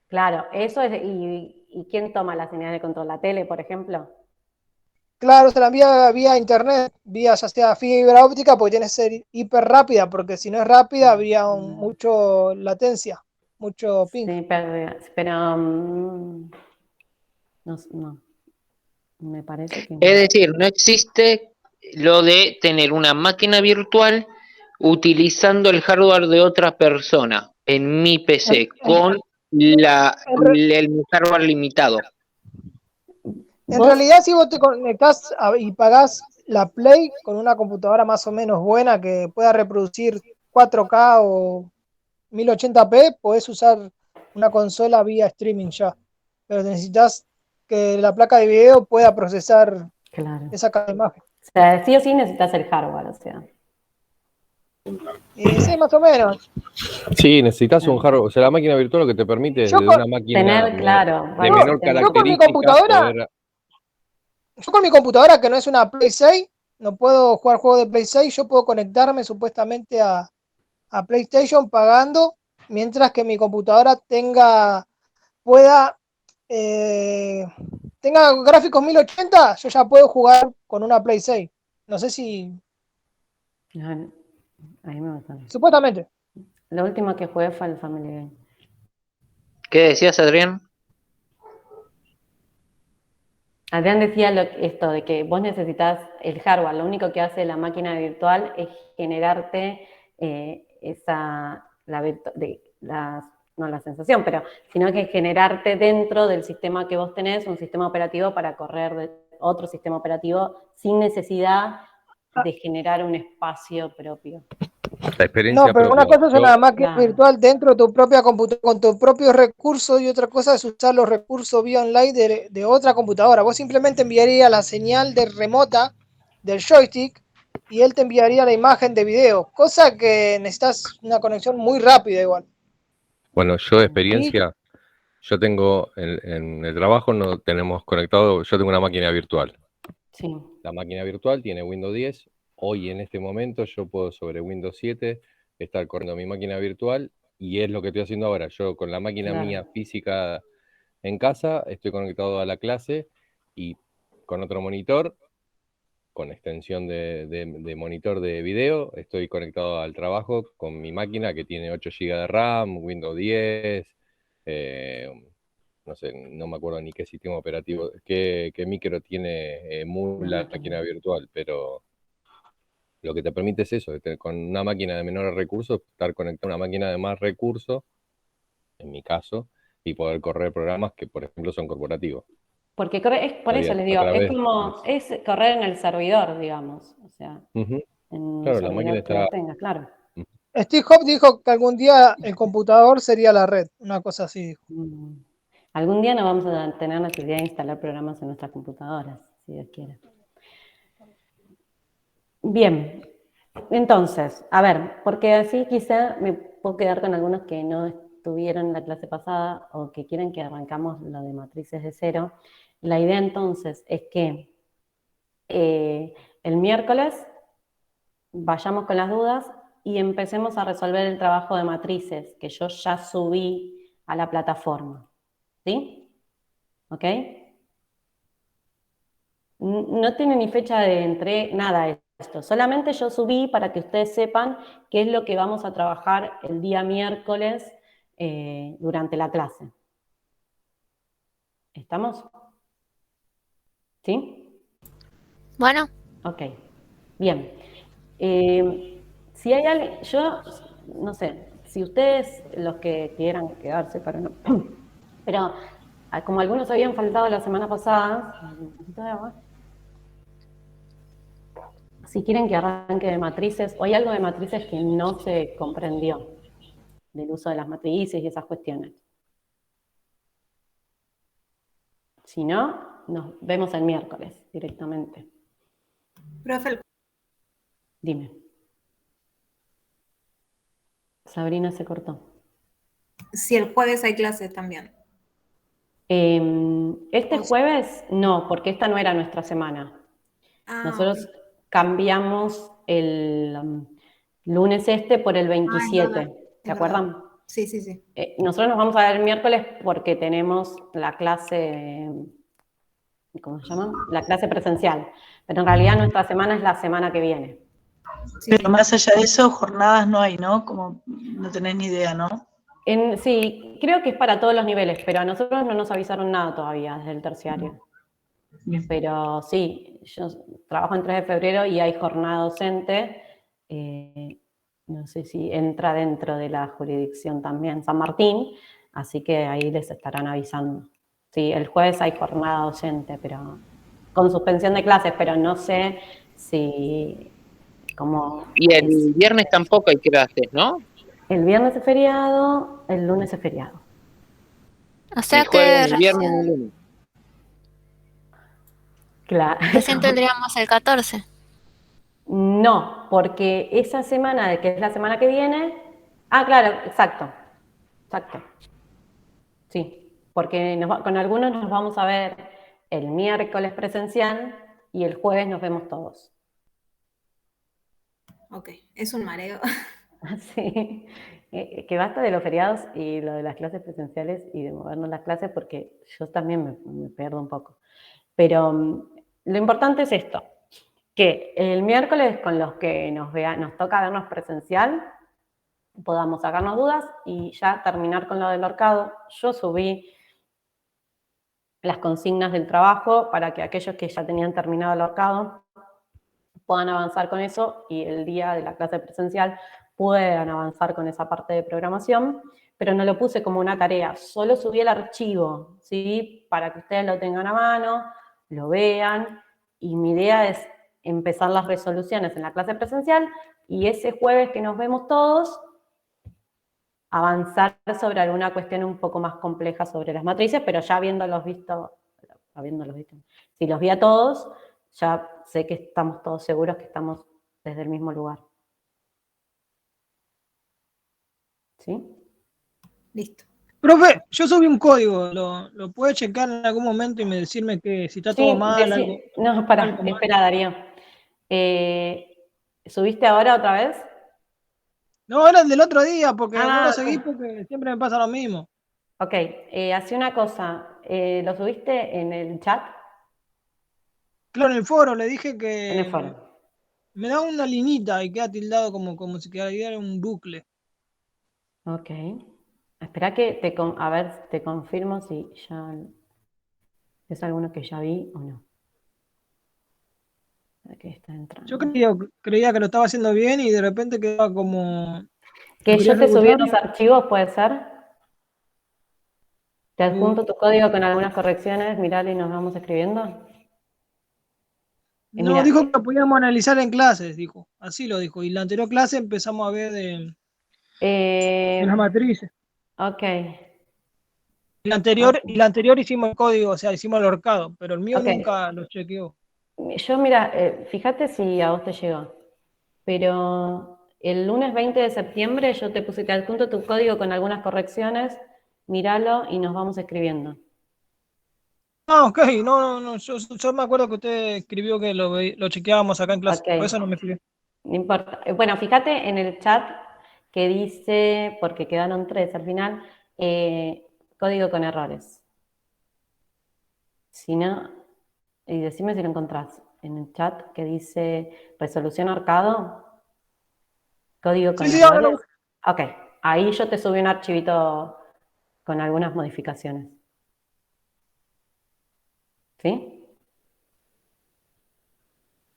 Claro, eso es... ¿Y quién toma la señal de control? ¿La tele, por ejemplo? Claro, se la envía vía internet, vía ya sea fibra óptica, porque tiene que ser hiper rápida, porque si no es rápida, habría mucho latencia, mucho ping. Sí, pero no, me parece que no. Es decir, no existe lo de tener una máquina virtual utilizando el hardware de otra persona en mi PC con el hardware limitado. En realidad, si vos te conectás y pagás la Play con una computadora más o menos buena que pueda reproducir 4K o 1080p, podés usar una consola vía streaming ya. Pero necesitas que la placa de video pueda procesar esa imagen. O sea, sí o sí necesitas el hardware, o sea. Sí, más o menos. Sí, necesitas un hardware. O sea, la máquina virtual lo que te permite es de una máquina tener, claro, de menor yo con mi característica computadora, poder... yo con mi computadora, que no es una Play 6, no puedo jugar juegos de Play 6, yo puedo conectarme supuestamente a PlayStation pagando, mientras que mi computadora tenga gráficos 1080, yo ya puedo jugar con una Play 6. No sé si... Ahí me gusta. Supuestamente. Lo último que jugué fue el Family Game. ¿Qué decías, Adrián? Adrián decía esto de que vos necesitas el hardware, lo único que hace la máquina virtual es generarte no la sensación, pero sino que generarte dentro del sistema que vos tenés un sistema operativo para correr de otro sistema operativo sin necesidad de generar un espacio propio. La experiencia No, pero propia. una cosa es una máquina virtual dentro de tu propia computadora, con tus propios recursos, y otra cosa es usar los recursos vía online de otra computadora. Vos simplemente enviarías la señal de remota del joystick y él te enviaría la imagen de video, cosa que necesitas una conexión muy rápida igual. Bueno, yo de experiencia, yo tengo, en el trabajo no tenemos conectado, yo tengo una máquina virtual. Sí. La máquina virtual tiene Windows 10. Hoy en este momento yo puedo sobre Windows 7 estar corriendo mi máquina virtual y es lo que estoy haciendo ahora. Yo con la máquina mía física en casa estoy conectado a la clase y con otro monitor, con extensión de monitor de video, estoy conectado al trabajo con mi máquina que tiene 8 GB de RAM, Windows 10, no sé, no me acuerdo ni qué sistema operativo, qué micro tiene la máquina virtual, pero lo que te permite es eso, con una máquina de menores recursos, estar conectado a una máquina de más recursos, en mi caso, y poder correr programas que, por ejemplo, son corporativos. Porque es por eso les digo, es correr en el servidor, digamos. O sea, en claro, la máquina que vos está... tengas, claro. Steve Jobs dijo que algún día el computador sería la red, una cosa así. Algún día no vamos a tener necesidad de instalar programas en nuestras computadoras, si Dios quiere. Bien, Entonces, a ver, porque así quizá me puedo quedar con algunos que no estuvieron en la clase pasada o que quieren que arrancamos lo de matrices de cero. La idea entonces es que el miércoles vayamos con las dudas y empecemos a resolver el trabajo de matrices que yo ya subí a la plataforma. ¿Sí? ¿Ok? No tiene ni fecha de entrega, nada esto. Solamente yo subí para que ustedes sepan qué es lo que vamos a trabajar el día miércoles durante la clase. ¿Estamos? ¿Sí? Bueno. Ok. Bien. Si hay alguien, yo no sé, si ustedes, los que quieran quedarse para no, pero como algunos habían faltado la semana pasada, si quieren que arranque de matrices, o hay algo de matrices que no se comprendió, del uso de las matrices y esas cuestiones. Si no, nos vemos el miércoles directamente. Profe, Dime. Sabrina se cortó. si el jueves hay clases también. Este jueves no, porque esta no era nuestra semana. Nosotros cambiamos el lunes por el 27, ¿se acuerdan? Sí, sí, sí. Nosotros nos vamos a ver el miércoles porque tenemos la clase, ¿cómo se llama? La clase presencial, pero en realidad nuestra semana es la semana que viene. Pero más allá de eso, jornadas no hay, ¿no? Como no tenés ni idea, ¿no? Sí, creo que es para todos los niveles, pero a nosotros no nos avisaron nada todavía desde el terciario. Bien. Pero sí, yo trabajo en 3 de febrero y hay jornada docente. No sé si entra dentro de la jurisdicción también San Martín, así que ahí les estarán avisando. Sí, el jueves hay jornada docente, pero con suspensión de clases, pero no sé si... Y el viernes tampoco hay clases, ¿no? El viernes es feriado, el lunes es feriado. O sea el jueves, que el viernes y el lunes. Claro. Recién tendríamos el 14. No, porque esa semana, que es la semana que viene... Ah, claro, exacto. Sí, porque con algunos nos vamos a ver el miércoles presencial y el jueves nos vemos todos. Ok, es un mareo. Sí, que basta de los feriados y lo de las clases presenciales y de movernos las clases porque yo también me pierdo un poco. Pero lo importante es esto, que el miércoles con los que nos toca vernos presencial, podamos sacarnos dudas y ya terminar con lo del horcado. Yo subí las consignas del trabajo para que aquellos que ya tenían terminado el horcado puedan avanzar con eso y el día de la clase presencial puedan avanzar con esa parte de programación, pero no lo puse como una tarea, solo subí el archivo, ¿sí? Para que ustedes lo tengan a mano, lo vean, y mi idea es empezar las resoluciones en la clase presencial y ese jueves que nos vemos todos, avanzar sobre alguna cuestión un poco más compleja sobre las matrices, pero ya habiéndolos visto, si los vi a todos, ya sé que estamos todos seguros que estamos desde el mismo lugar. ¿Sí? Listo. Profe, yo subí un código, ¿lo puede checar en algún momento y me decirme que si está todo mal? No, espera, Darío. ¿Subiste ahora otra vez? No, era el del otro día, porque no lo seguí Ok. porque siempre me pasa lo mismo. Ok, hacé una cosa. ¿Lo subiste en el chat? Claro, en el foro le dije que... En el foro. Me da una liñita y queda tildado como si quedara un bucle. Ok. Espera que a ver, te confirmo si ya es alguno que ya vi o no. Aquí está entrando. Yo creía que lo estaba haciendo bien y de repente quedaba como... Que yo te subí unos archivos, ¿puede ser? Te adjunto tu código con algunas correcciones, miralo y nos vamos escribiendo. No, dijo que lo podíamos analizar en clases, dijo. Así lo dijo. Y la anterior clase empezamos a ver de las matrices. Ok. Y la anterior hicimos el código, o sea, hicimos el horcado, pero el mío nunca lo chequeó. Yo, mira, fíjate si a vos te llegó. pero el lunes 20 de septiembre yo te adjunto tu código con algunas correcciones, míralo y nos vamos escribiendo. Ah, ok, no, yo me acuerdo que usted escribió que lo chequeábamos acá en clase, Okay. por eso no me escribió. No importa. Bueno, fíjate en el chat que dice, porque quedaron 3 al final, código con errores. Si no, y decime si lo encontrás en el chat que dice resolución arcado, código con Sí, errores. no. Ok, ahí yo te subí un archivito con algunas modificaciones. ¿Sí?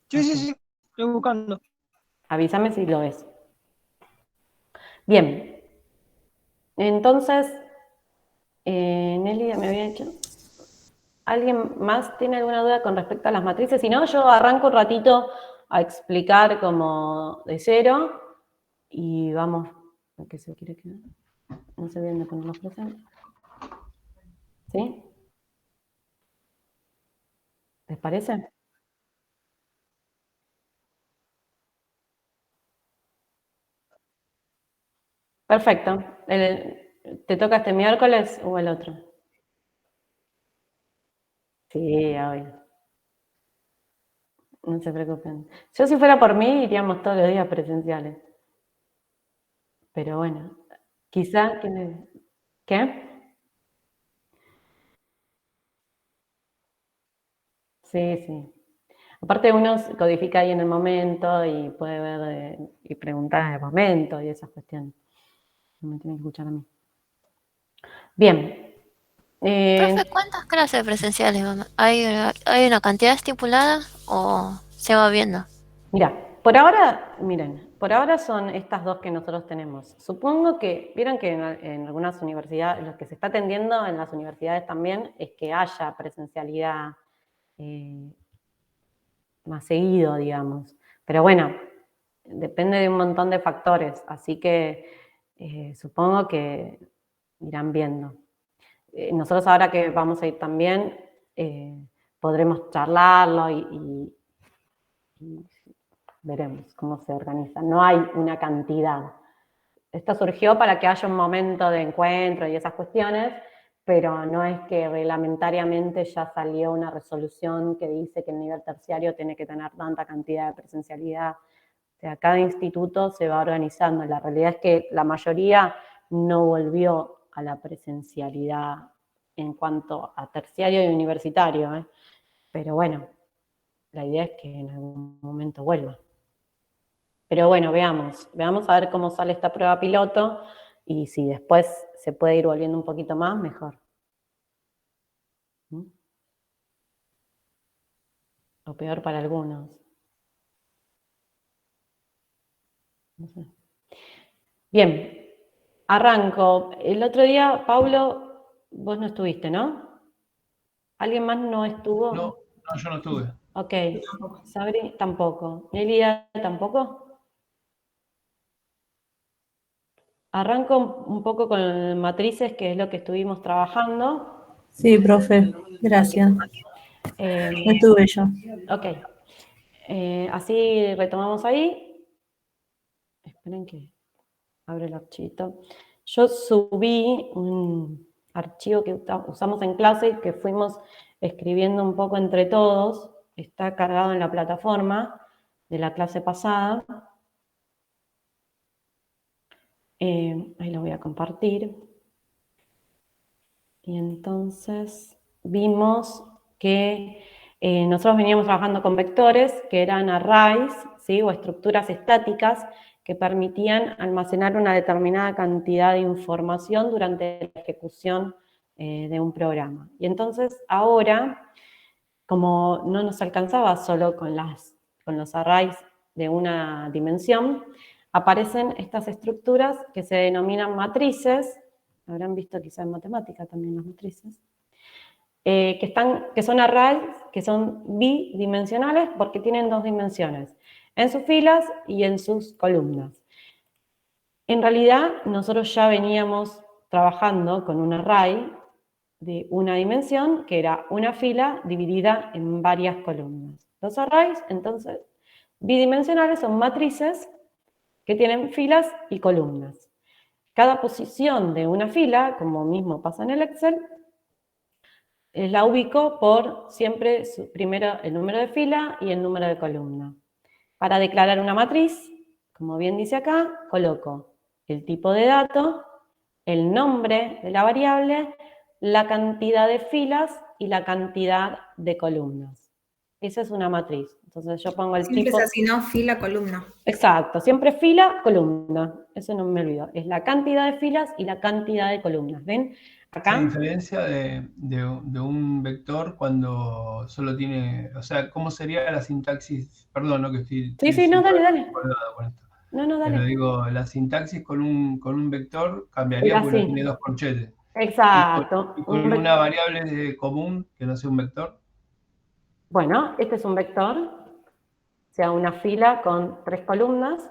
Sí, okay. Sí, estoy buscando. Avísame si lo ves. Bien. Entonces, Nelly me había hecho... ¿Alguien más tiene alguna duda con respecto a las matrices? Si no, yo arranco un ratito a explicar como de cero y vamos, ¿qué se quiere quedar? No se olviden de poner los presentes. ¿Sí? ¿Les parece? Perfecto. ¿Te toca este miércoles o el otro? Sí, obvio. No se preocupen. Yo si fuera por mí, iríamos todos los días presenciales. Pero bueno, quizá... ¿Qué? Sí, sí. Aparte uno codifica ahí en el momento y puede ver y preguntar en el momento y esas cuestiones. No me tienen que escuchar a mí. Bien. Profe, ¿cuántas clases presenciales hay una cantidad estipulada o se va viendo? Mira, por ahora, miren, por ahora son estas 2 que nosotros tenemos. Supongo que, vieron que en algunas universidades, lo que se está atendiendo en las universidades también es que haya presencialidad más seguido, digamos. Pero bueno, depende de un montón de factores, así que supongo que irán viendo. Nosotros ahora que vamos a ir también, podremos charlarlo y veremos cómo se organiza. No hay una cantidad. Esto surgió para que haya un momento de encuentro y esas cuestiones, pero no es que reglamentariamente ya salió una resolución que dice que el nivel terciario tiene que tener tanta cantidad de presencialidad. O sea, cada instituto se va organizando. La realidad es que la mayoría no volvió a la presencialidad en cuanto a terciario y universitario, ¿eh? Pero bueno, la idea es que en algún momento vuelva. Pero bueno, veamos a ver cómo sale esta prueba piloto y si después se puede ir volviendo un poquito más, mejor. O peor para algunos. No sé. Bien, arranco. El otro día, Paulo, vos no estuviste, ¿no? ¿Alguien más no estuvo? No, yo no estuve. Ok. Sabri tampoco. Nelia tampoco. Arranco un poco con matrices, que es lo que estuvimos trabajando. Sí, profe, gracias. No estuve yo. Ok. Así retomamos ahí. Esperen que abre el archivito. Yo subí un archivo que usamos en clase y que fuimos escribiendo un poco entre todos. Está cargado en la plataforma de la clase pasada. Ahí lo voy a compartir. Y entonces vimos que nosotros veníamos trabajando con vectores que eran arrays, ¿sí? O estructuras estáticas que permitían almacenar una determinada cantidad de información durante la ejecución de un programa. Y entonces ahora, como no nos alcanzaba solo con los arrays de una dimensión, aparecen estas estructuras que se denominan matrices. Habrán visto quizá en matemática también las matrices, que son arrays, que son bidimensionales porque tienen 2 dimensiones, en sus filas y en sus columnas. En realidad, nosotros ya veníamos trabajando con un array de una dimensión, que era una fila dividida en varias columnas. Los arrays, entonces, Bidimensionales son matrices que tienen filas y columnas. Cada posición de una fila, como mismo pasa en el Excel, la ubico por siempre primero el número de fila y el número de columna. Para declarar una matriz, como bien dice acá, coloco el tipo de dato, el nombre de la variable, la cantidad de filas y la cantidad de columnas. Esa es una matriz. Entonces yo pongo el Siempre tipo... es así, ¿no? Fila, columna. Exacto, siempre fila, columna. Eso no me olvido. Es la cantidad de filas y la cantidad de columnas. ¿Ven? Acá. La diferencia de un vector cuando solo tiene, o sea, ¿cómo sería la sintaxis? Perdón, ¿no? Que estoy Sí, no, dale. con esto. No, dale. Pero digo, la sintaxis con un vector cambiaría porque no tiene dos corchetes. Exacto. Y con una variable común que no sea un vector. Bueno, este es un vector, o sea, una fila con 3 columnas,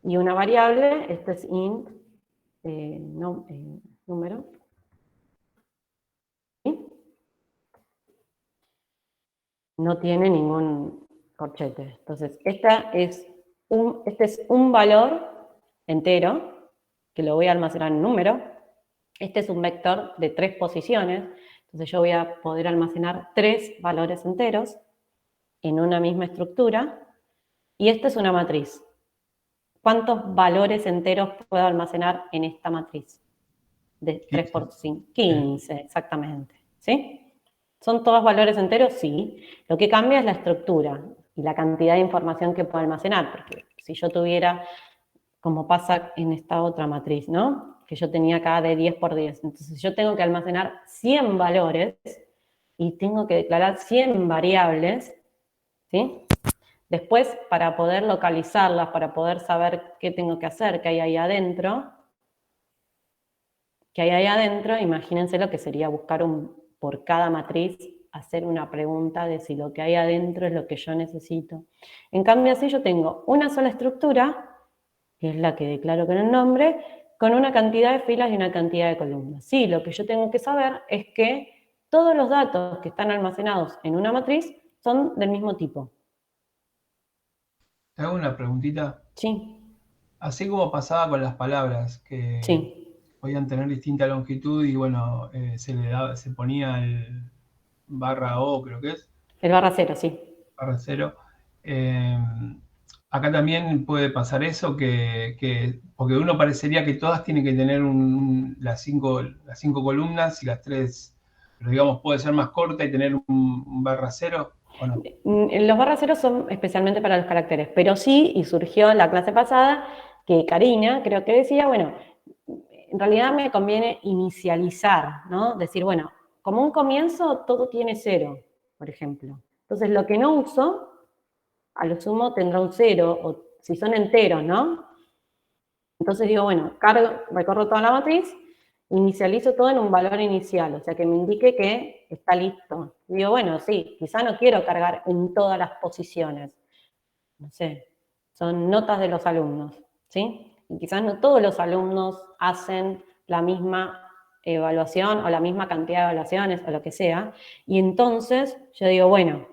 y una variable, este es int, número. ¿Sí? No tiene ningún corchete. Entonces, este es un valor entero, que lo voy a almacenar en número. Este es un vector de 3 posiciones, entonces yo voy a poder almacenar 3 valores enteros en una misma estructura, y esta es una matriz. ¿Cuántos valores enteros puedo almacenar en esta matriz? De 3 por 5, 15, exactamente. ¿Sí? ¿Son todos valores enteros? Sí. Lo que cambia es la estructura y la cantidad de información que puedo almacenar, porque si yo tuviera, como pasa en esta otra matriz, ¿no? Que yo tenía acá de 10 por 10. Entonces yo tengo que almacenar 100 valores y tengo que declarar 100 variables, ¿sí? Después, para poder localizarlas, para poder saber qué tengo que hacer, qué hay ahí adentro, imagínense lo que sería buscar por cada matriz, hacer una pregunta de si lo que hay adentro es lo que yo necesito. En cambio, así yo tengo una sola estructura, que es la que declaro con el nombre, con una cantidad de filas y una cantidad de columnas. Sí, lo que yo tengo que saber es que todos los datos que están almacenados en una matriz son del mismo tipo. ¿Te hago una preguntita? Sí. Así como pasaba con las palabras, que podían tener distinta longitud y bueno, se ponía el /O, creo que es. El /0, sí. /0. Acá también puede pasar eso, porque uno parecería que todas tienen que tener las cinco columnas y las 3, pero digamos puede ser más corta y tener un /0, ¿o no? Los /0 son especialmente para los caracteres, pero sí, y surgió en la clase pasada, que Karina creo que decía, bueno, en realidad me conviene inicializar, ¿no? Decir, bueno, como un comienzo todo tiene 0, por ejemplo. Entonces lo que no uso, a lo sumo tendrá un 0, o si son enteros, ¿no? Entonces digo, bueno, recorro toda la matriz, inicializo todo en un valor inicial, o sea que me indique que está listo. Digo, bueno, sí, quizá no quiero cargar en todas las posiciones. No sé, son notas de los alumnos, ¿sí? Y quizás no todos los alumnos hacen la misma evaluación o la misma cantidad de evaluaciones o lo que sea. Y entonces yo digo, bueno,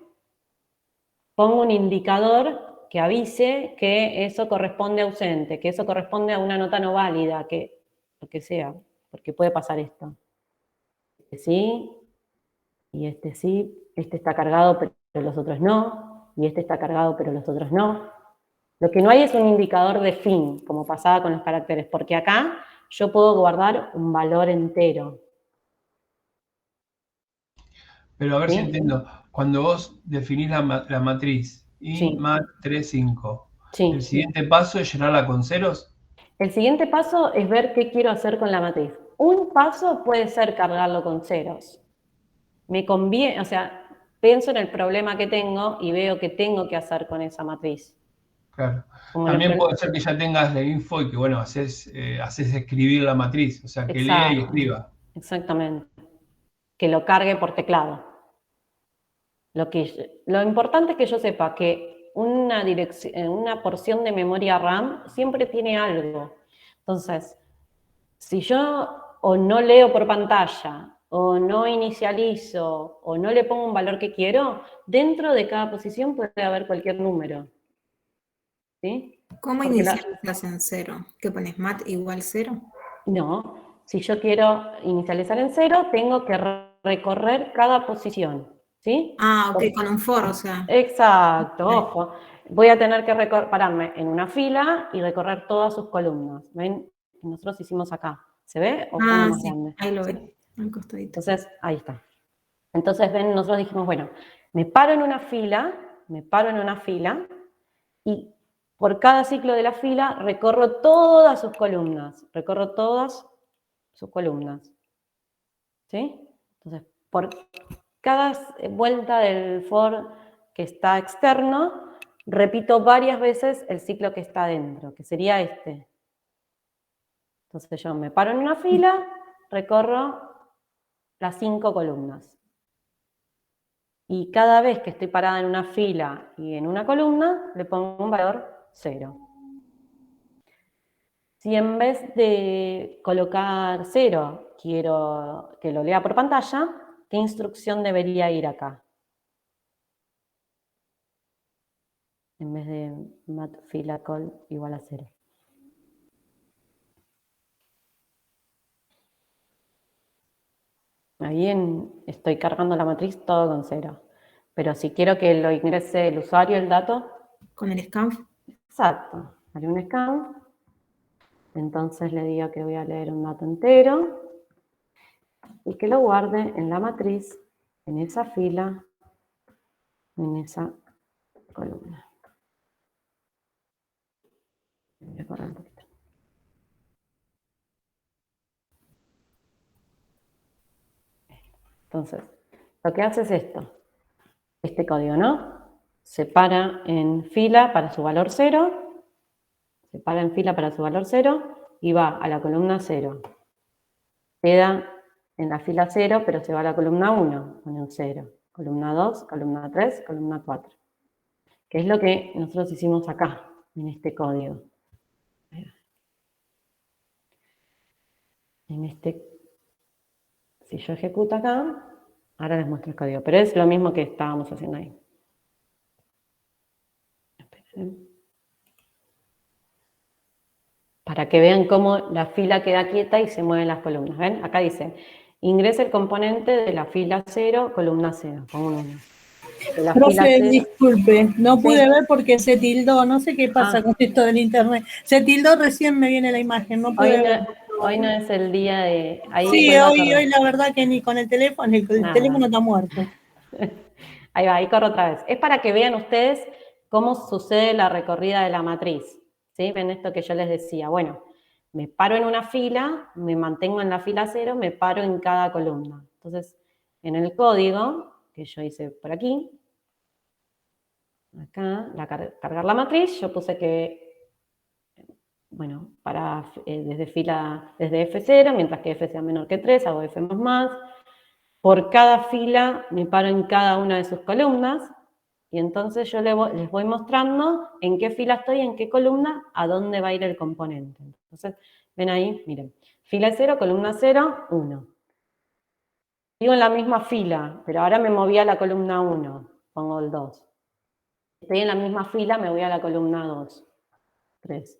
pongo un indicador que avise que eso corresponde a ausente, que eso corresponde a una nota no válida, que lo que sea, porque puede pasar esto. Este sí, y este sí, este está cargado pero los otros no, y este está cargado pero los otros no. Lo que no hay es un indicador de fin, como pasaba con los caracteres, porque acá yo puedo guardar un valor entero. Pero a ver si entiendo, cuando vos definís la matriz int mat 3, 5, ¿el siguiente paso es llenarla con ceros? El siguiente paso es ver qué quiero hacer con la matriz. Un paso puede ser cargarlo con ceros. Me conviene, o sea, pienso en el problema que tengo y veo qué tengo que hacer con esa matriz. Claro. También puede ser que ya tengas la info y que, bueno, haces escribir la matriz, o sea, que lea y escriba. Exactamente. Que lo cargue por teclado. Lo importante es que yo sepa que una porción de memoria RAM siempre tiene algo. Entonces, si yo o no leo por pantalla, o no inicializo, o no le pongo un valor que quiero, dentro de cada posición puede haber cualquier número. ¿sí? ¿Cómo Porque inicializas en 0? ¿Qué pones? ¿Mat igual 0? No, si yo quiero inicializar en 0, tengo que recorrer cada posición, ¿sí? Ah, ok, con un for, o sea. Exacto, ojo. Voy a tener que pararme en una fila y recorrer todas sus columnas. ¿Ven? Nosotros hicimos acá. ¿Se ve o pone más sí, grande? ahí lo ¿Sí? ven, al costadito. Entonces, ahí está. Entonces, ven, nosotros dijimos, bueno, me paro en una fila y por cada ciclo de la fila recorro todas sus columnas. ¿Sí? Entonces, por cada vuelta del for que está externo, repito varias veces el ciclo que está dentro, que sería este. Entonces yo me paro en una fila, recorro las 5 columnas. Y cada vez que estoy parada en una fila y en una columna, le pongo un valor 0. Si en vez de colocar 0, quiero que lo lea por pantalla, ¿qué instrucción debería ir acá? En vez de mat fila col igual a 0. Ahí estoy cargando la matriz todo con 0. Pero si quiero que lo ingrese el usuario, el dato. ¿Con el scanf? Exacto. Haré un scanf. Entonces le digo que voy a leer un dato entero. Y que lo guarde en la matriz, en esa fila, en esa columna. Voy a correr un poquito. Entonces, lo que hace es esto. Este código, ¿no? Se para en fila para su valor 0. Se para en fila para su valor 0 y va a la columna 0. Queda en la fila 0, pero se va a la columna 1, pone un 0. Columna 2, columna 3, columna 4. Que es lo que nosotros hicimos acá, en este código. Si yo ejecuto acá, ahora les muestro el código, pero es lo mismo que estábamos haciendo ahí. Esperen. Para que vean cómo la fila queda quieta y se mueven las columnas. ¿Ven? Acá dice, ingresa el componente de la fila 0, columna 0. Pongo un 1. Profe, disculpe, no pude ver porque se tildó, no sé qué pasa con esto del internet. Se tildó, recién me viene la imagen, no pude ver. Hoy no es el día de... Sí, hoy la verdad que ni con el teléfono, el teléfono está muerto. Ahí va, ahí corro otra vez. Es para que vean ustedes cómo sucede la recorrida de la matriz. ¿Sí? Ven esto que yo les decía. Bueno, me paro en una fila, me mantengo en la fila 0, me paro en cada columna. Entonces, en el código que yo hice por aquí, acá, cargar la matriz, yo puse que, bueno, desde F0, mientras que F sea menor que 3, hago F++. Por cada fila me paro en cada una de sus columnas, y entonces yo les voy mostrando en qué fila estoy, en qué columna, a dónde va a ir el componente. Entonces, ven ahí, miren, fila 0, columna 0, 1. Sigo en la misma fila, pero ahora me moví a la columna 1, pongo el 2. Estoy en la misma fila, me voy a la columna 2, 3.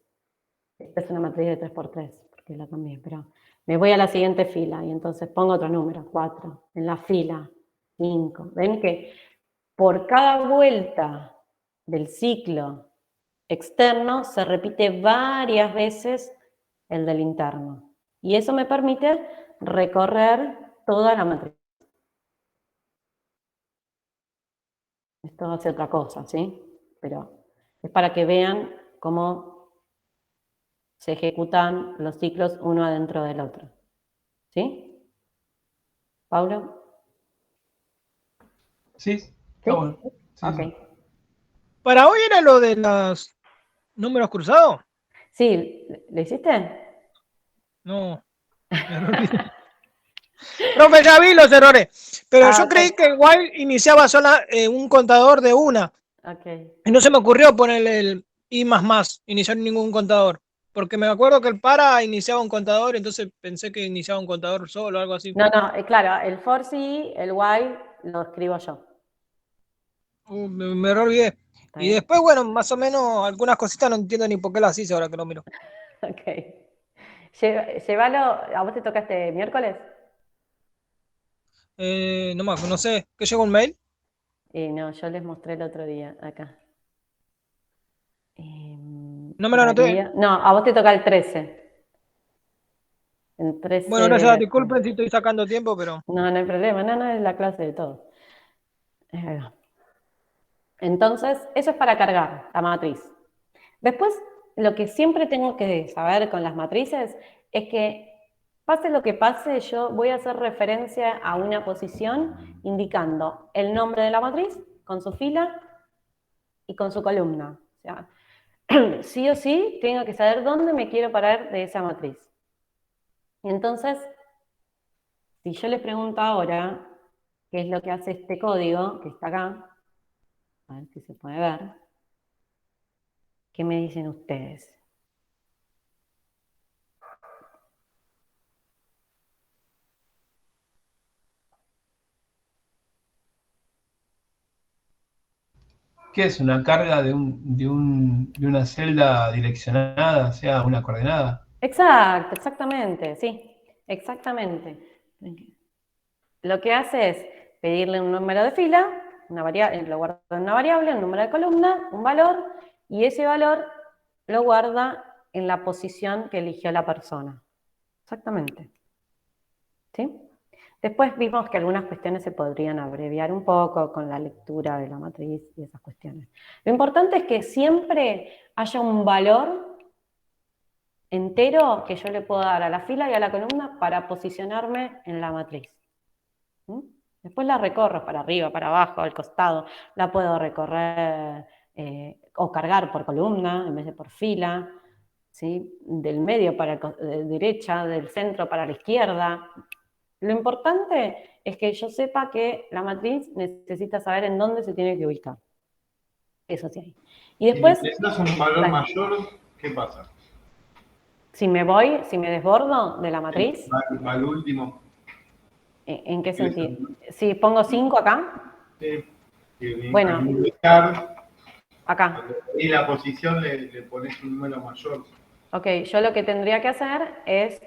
Esta es una matriz de 3×3, porque la cambié, pero me voy a la siguiente fila y entonces pongo otro número, 4. En la fila, 5. Ven que por cada vuelta del ciclo externo se repite varias veces el del interno. Y eso me permite recorrer toda la matriz. Esto hace otra cosa, ¿sí? Pero es para que vean cómo se ejecutan los ciclos uno adentro del otro. ¿Sí? ¿Paulo? Sí, está bueno. Sí, ok. sí. ¿Para hoy era lo de los números cruzados? Sí, ¿le hiciste? No. Profe, ya vi los errores. Pero yo creí que el while iniciaba sola un contador de una. Okay. Y no se me ocurrió ponerle el i++, iniciar ningún contador. Porque me acuerdo que el para iniciaba un contador, entonces pensé que iniciaba un contador solo o algo así. No, claro, el for sí, el while lo escribo yo. Me re olvidé. Y después, bueno, más o menos algunas cositas no entiendo ni por qué las hice ahora que lo miro. Ok. Llévalo, ¿a vos te toca este miércoles? No sé, ¿qué llegó un mail? No, yo les mostré el otro día, acá. No me lo anoté. No, a vos te toca el 13. El 13 bueno, gracias, disculpen si estoy sacando tiempo, pero... No, no hay problema, no, es la clase de todo. Entonces, eso es para cargar la matriz. Después, lo que siempre tengo que saber con las matrices es que, pase lo que pase, yo voy a hacer referencia a una posición indicando el nombre de la matriz con su fila y con su columna. O sea, sí o sí, tengo que saber dónde me quiero parar de esa matriz. Y entonces, si yo les pregunto ahora qué es lo que hace este código que está acá, a ver si se puede ver, ¿qué me dicen ustedes? ¿Qué es una carga de una celda direccionada, o sea, una coordenada? Exacto, exactamente, sí, exactamente. Lo que hace es pedirle un número de fila, lo guarda en una variable, un número de columna, un valor, y ese valor lo guarda en la posición que eligió la persona. Exactamente. ¿Sí? Después vimos que algunas cuestiones se podrían abreviar un poco con la lectura de la matriz y esas cuestiones. Lo importante es que siempre haya un valor entero que yo le puedo dar a la fila y a la columna para posicionarme en la matriz. Después la recorro para arriba, para abajo, al costado. La puedo recorrer o cargar por columna en vez de por fila, ¿sí? Del medio para la derecha, del centro para la izquierda. Lo importante es que yo sepa que la matriz necesita saber en dónde se tiene que ubicar. Eso sí. Y después... Si necesitas un valor mayor, ¿qué pasa? Si me desbordo de la matriz... Al último. ¿En qué sentido? Si pongo 5 acá... Bueno, acá. Y la posición le pones un número mayor. Ok, yo lo que tendría que hacer es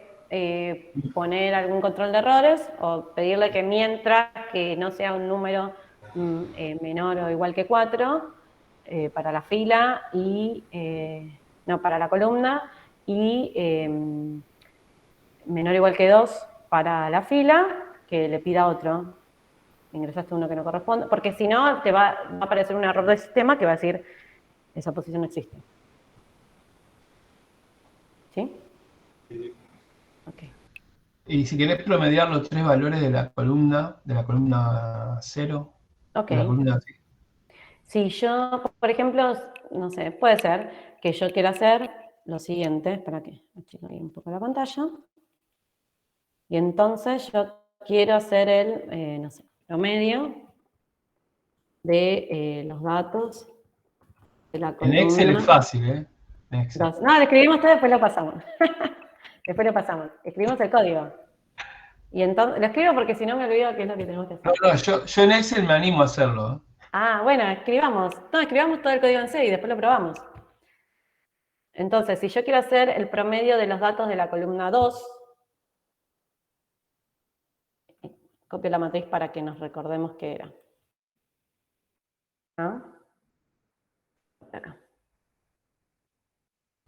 poner algún control de errores o pedirle que mientras que no sea un número menor o igual que 4 para la fila y... no, para la columna y menor o igual que 2 para la fila, que le pida otro. Ingresaste uno que no corresponde, porque si no te va a aparecer un error del sistema que va a decir esa posición no existe. ¿Sí? Ok. Y si querés promediar los 3 valores de la columna 0, ok. De la columna... Si yo, por ejemplo, no sé, puede ser que yo quiera hacer lo siguiente, espera que achico ahí un poco la pantalla, y entonces yo quiero hacer el, no sé, promedio de los datos de la columna. En Excel es fácil, ¿eh? En Excel. No, lo escribimos todo y después lo pasamos. Después lo pasamos. Escribimos el código. Y entonces, lo escribo porque si no me olvido qué es lo que tenemos que hacer. No, yo en Excel me animo a hacerlo. Ah, bueno, escribamos todo el código en C y después lo probamos. Entonces, si yo quiero hacer el promedio de los datos de la columna 2, copio la matriz para que nos recordemos qué era. ¿Ah? Acá.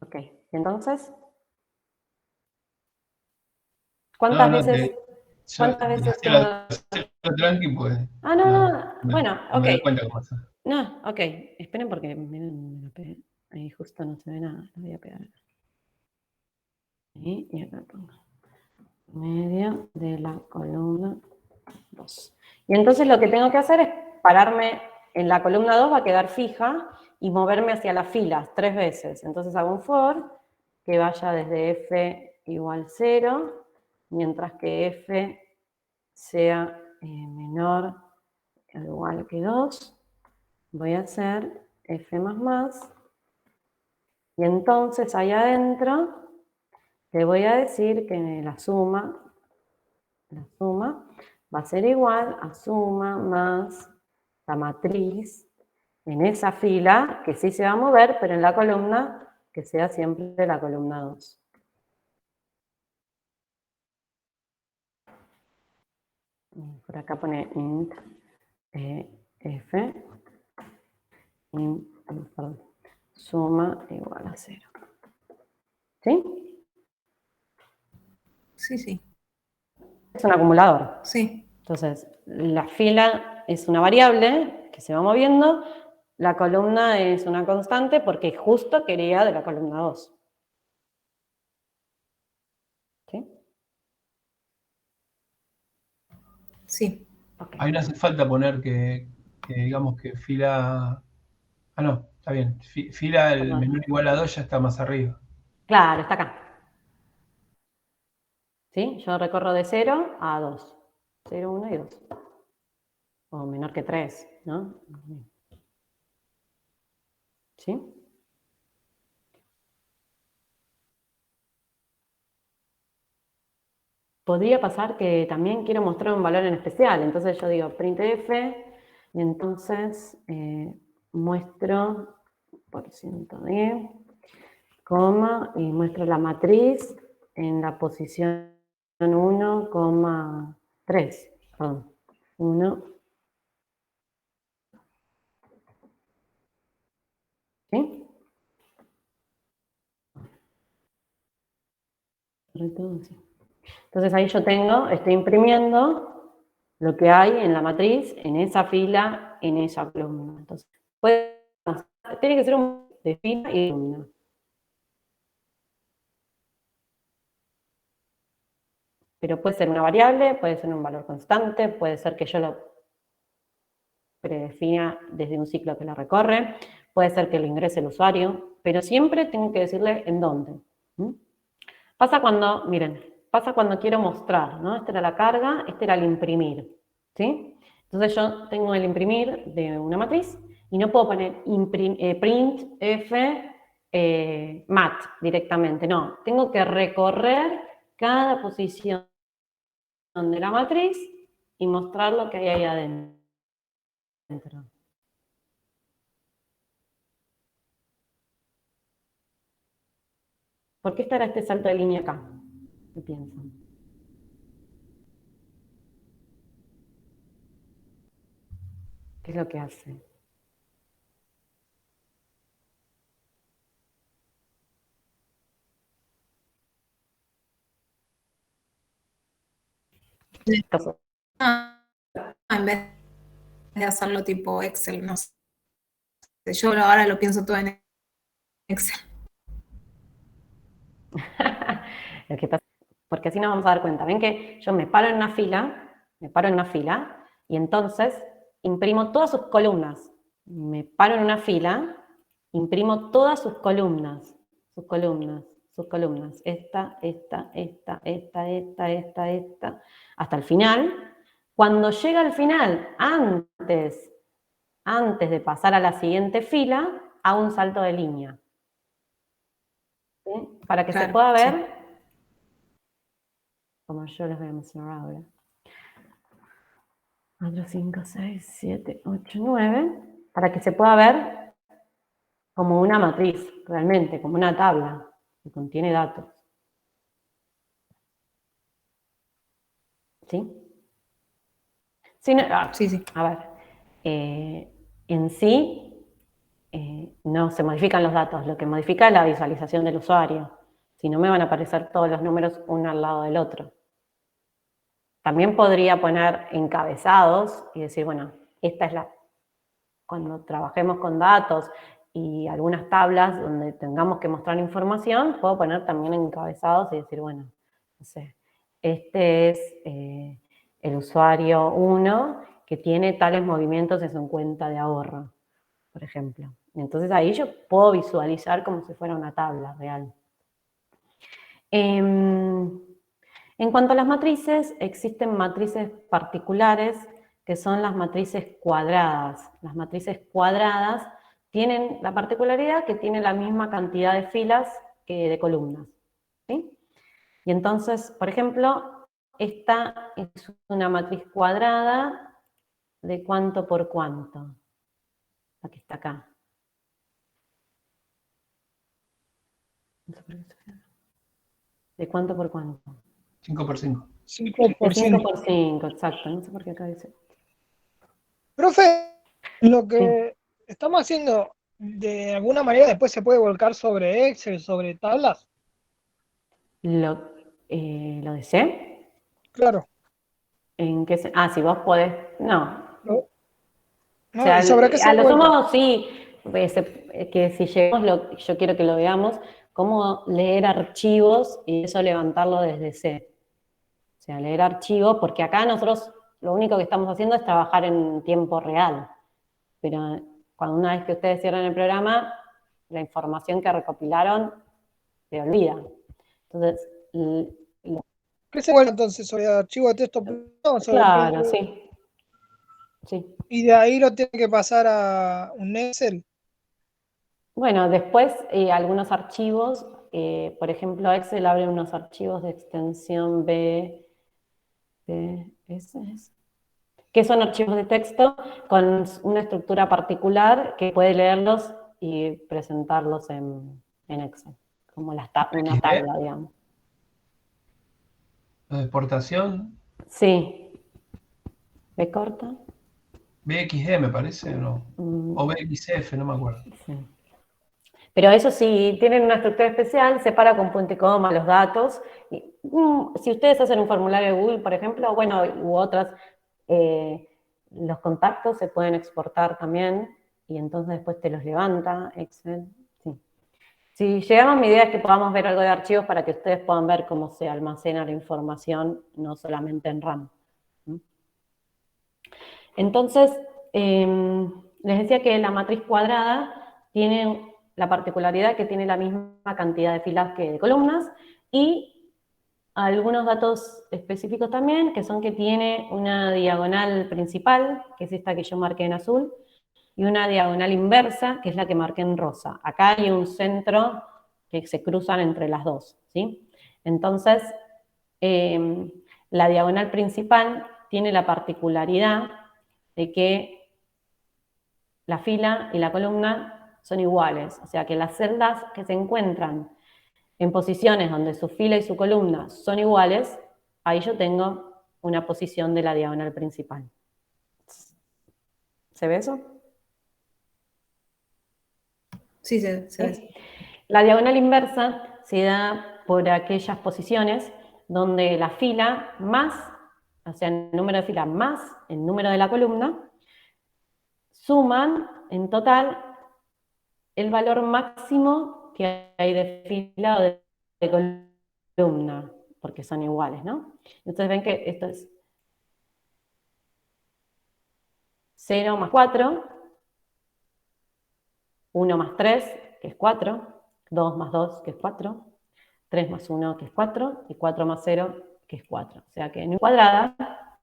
Ok, entonces, ¿cuántas veces? ¿Cuántas veces tengo? Tranqui, pues. No, bueno, ok. Me doy cuenta cómo hacer. No, ok, esperen porque me lo pegué. Ahí justo no se ve nada, lo voy a pegar acá. Y acá pongo medio de la columna 2. Y entonces lo que tengo que hacer es pararme en la columna 2, va a quedar fija, y moverme hacia las filas 3 veces. Entonces hago un for que vaya desde f igual 0, mientras que f sea menor o igual que 2. Voy a hacer f más, y entonces ahí adentro le voy a decir que la suma va a ser igual a suma más la matriz en esa fila, que sí se va a mover, pero en la columna, que sea siempre la columna 2. Por acá pone int f, perdón, suma igual a 0. ¿Sí? Sí, sí. Es un acumulador. Sí. Entonces, la fila es una variable que se va moviendo, la columna es una constante porque justo quería de la columna 2. ¿Sí? Sí. Okay. Ahí no hace falta poner que digamos que fila... Ah, no, está bien. Fila el menor igual a 2 ya está más arriba. Claro, está acá. ¿Sí? Yo recorro de 0 a 2. 0, 1 y 2. O menor que 3, ¿no? ¿Sí? Podría pasar que también quiero mostrar un valor en especial. Entonces yo digo printf y entonces muestro % de, coma, y muestro la matriz en la posición 1,3. Perdón. 1. ¿Sí? Entonces ahí yo estoy imprimiendo lo que hay en la matriz, en esa fila, en esa columna. Entonces, tiene que ser un de fila y de columna. Pero puede ser una variable, puede ser un valor constante, puede ser que yo lo predefina desde un ciclo que la recorre, puede ser que lo ingrese el usuario, pero siempre tengo que decirle en dónde. Pasa cuando, miren, pasa cuando quiero mostrar, ¿no? Esta era la carga, este era el imprimir, ¿sí? Entonces yo tengo el imprimir de una matriz y no puedo poner print f mat directamente, no. Tengo que recorrer cada posición de la matriz y mostrar lo que hay ahí adentro. ¿Por qué estará este salto de línea acá? ¿Qué piensan? ¿Qué es lo que hace? En vez de hacerlo tipo Excel, no sé. Yo ahora lo pienso todo en Excel. Lo que pasa, porque así nos vamos a dar cuenta. Ven que yo me paro en una fila, y entonces imprimo todas sus columnas. Me paro en una fila, imprimo todas sus columnas. Esta, hasta el final. Cuando llega al final, antes de pasar a la siguiente fila, hago un salto de línea. ¿Sí? Para que se pueda ver, sí, como yo les voy a mostrar ahora. 4, 5, 6, 7, 8, 9, para que se pueda ver como una matriz, realmente, como una tabla que contiene datos. ¿Sí? Sí, no, sí. A ver, en sí no se modifican los datos, lo que modifica es la visualización del usuario. Si no, me van a aparecer todos los números uno al lado del otro. También podría poner encabezados y decir, bueno, esta es la... Cuando trabajemos con datos y algunas tablas donde tengamos que mostrar información, puedo poner también encabezados y decir, bueno, no sé, este es el usuario 1 que tiene tales movimientos en su cuenta de ahorro, por ejemplo. Entonces ahí yo puedo visualizar como si fuera una tabla real. En cuanto a las matrices, existen matrices particulares que son las matrices cuadradas. Las matrices cuadradas tienen la particularidad que tienen la misma cantidad de filas que de columnas, ¿sí? Y entonces, por ejemplo, esta es una matriz cuadrada de cuánto por cuánto. la que está acá. ¿De cuánto por cuánto? 5 por 5. 5 por De 5 5. por 5, exacto. No sé por qué acá dice. Profe, lo que estamos haciendo, de alguna manera después se puede volcar sobre Excel, sobre tablas. ¿Lo de C? Claro. ¿En qué si vos podés. No. ¿No? O sea, ¿Y sobre qué a se lo vuelca? sumo sí, que si llegamos, yo quiero que lo veamos, cómo leer archivos y eso levantarlo desde C. O sea, leer archivos, porque acá nosotros lo único que estamos haciendo es trabajar en tiempo real. Pero una vez que ustedes cierran el programa, la información que recopilaron se olvida. Entonces, ¿Qué se vuelve entonces sobre archivo de texto? No, sobre claro, sí. Y de ahí lo tiene que pasar a un Excel. Bueno, después algunos archivos, por ejemplo, Excel abre unos archivos de extensión BTS, que son archivos de texto con una estructura particular que puede leerlos y presentarlos en Excel, como una tabla, digamos. ¿Lo de exportación? Sí. ¿B corta? BXD me parece, ¿no? O BXF, no me acuerdo. Sí. Pero eso sí, tienen una estructura especial, separa con punto y coma los datos. Si ustedes hacen un formulario de Google, por ejemplo, bueno, u otras, los contactos se pueden exportar también, y entonces después te los levanta Excel. Sí. Si llegamos, mi idea es que podamos ver algo de archivos para que ustedes puedan ver cómo se almacena la información, no solamente en RAM. Entonces, les decía que la matriz cuadrada tiene la particularidad que tiene la misma cantidad de filas que de columnas, y algunos datos específicos también, que son que tiene una diagonal principal, que es esta que yo marqué en azul, y una diagonal inversa, que es la que marqué en rosa. Acá hay un centro que se cruzan entre las dos, ¿sí? Entonces, la diagonal principal tiene la particularidad de que la fila y la columna son iguales, o sea que las celdas que se encuentran en posiciones donde su fila y su columna son iguales, ahí yo tengo una posición de la diagonal principal. ¿Se ve eso? Sí, se ve. La diagonal inversa se da por aquellas posiciones donde la fila más, o sea, el número de filas más el número de la columna, suman en total el valor máximo que hay de fila o de columna, porque son iguales, ¿no? Entonces ven que esto es 0 más 4, 1 más 3, que es 4, 2 más 2, que es 4, 3 más 1, que es 4, y 4 más 0, que es 4. O sea que no es cuadrada,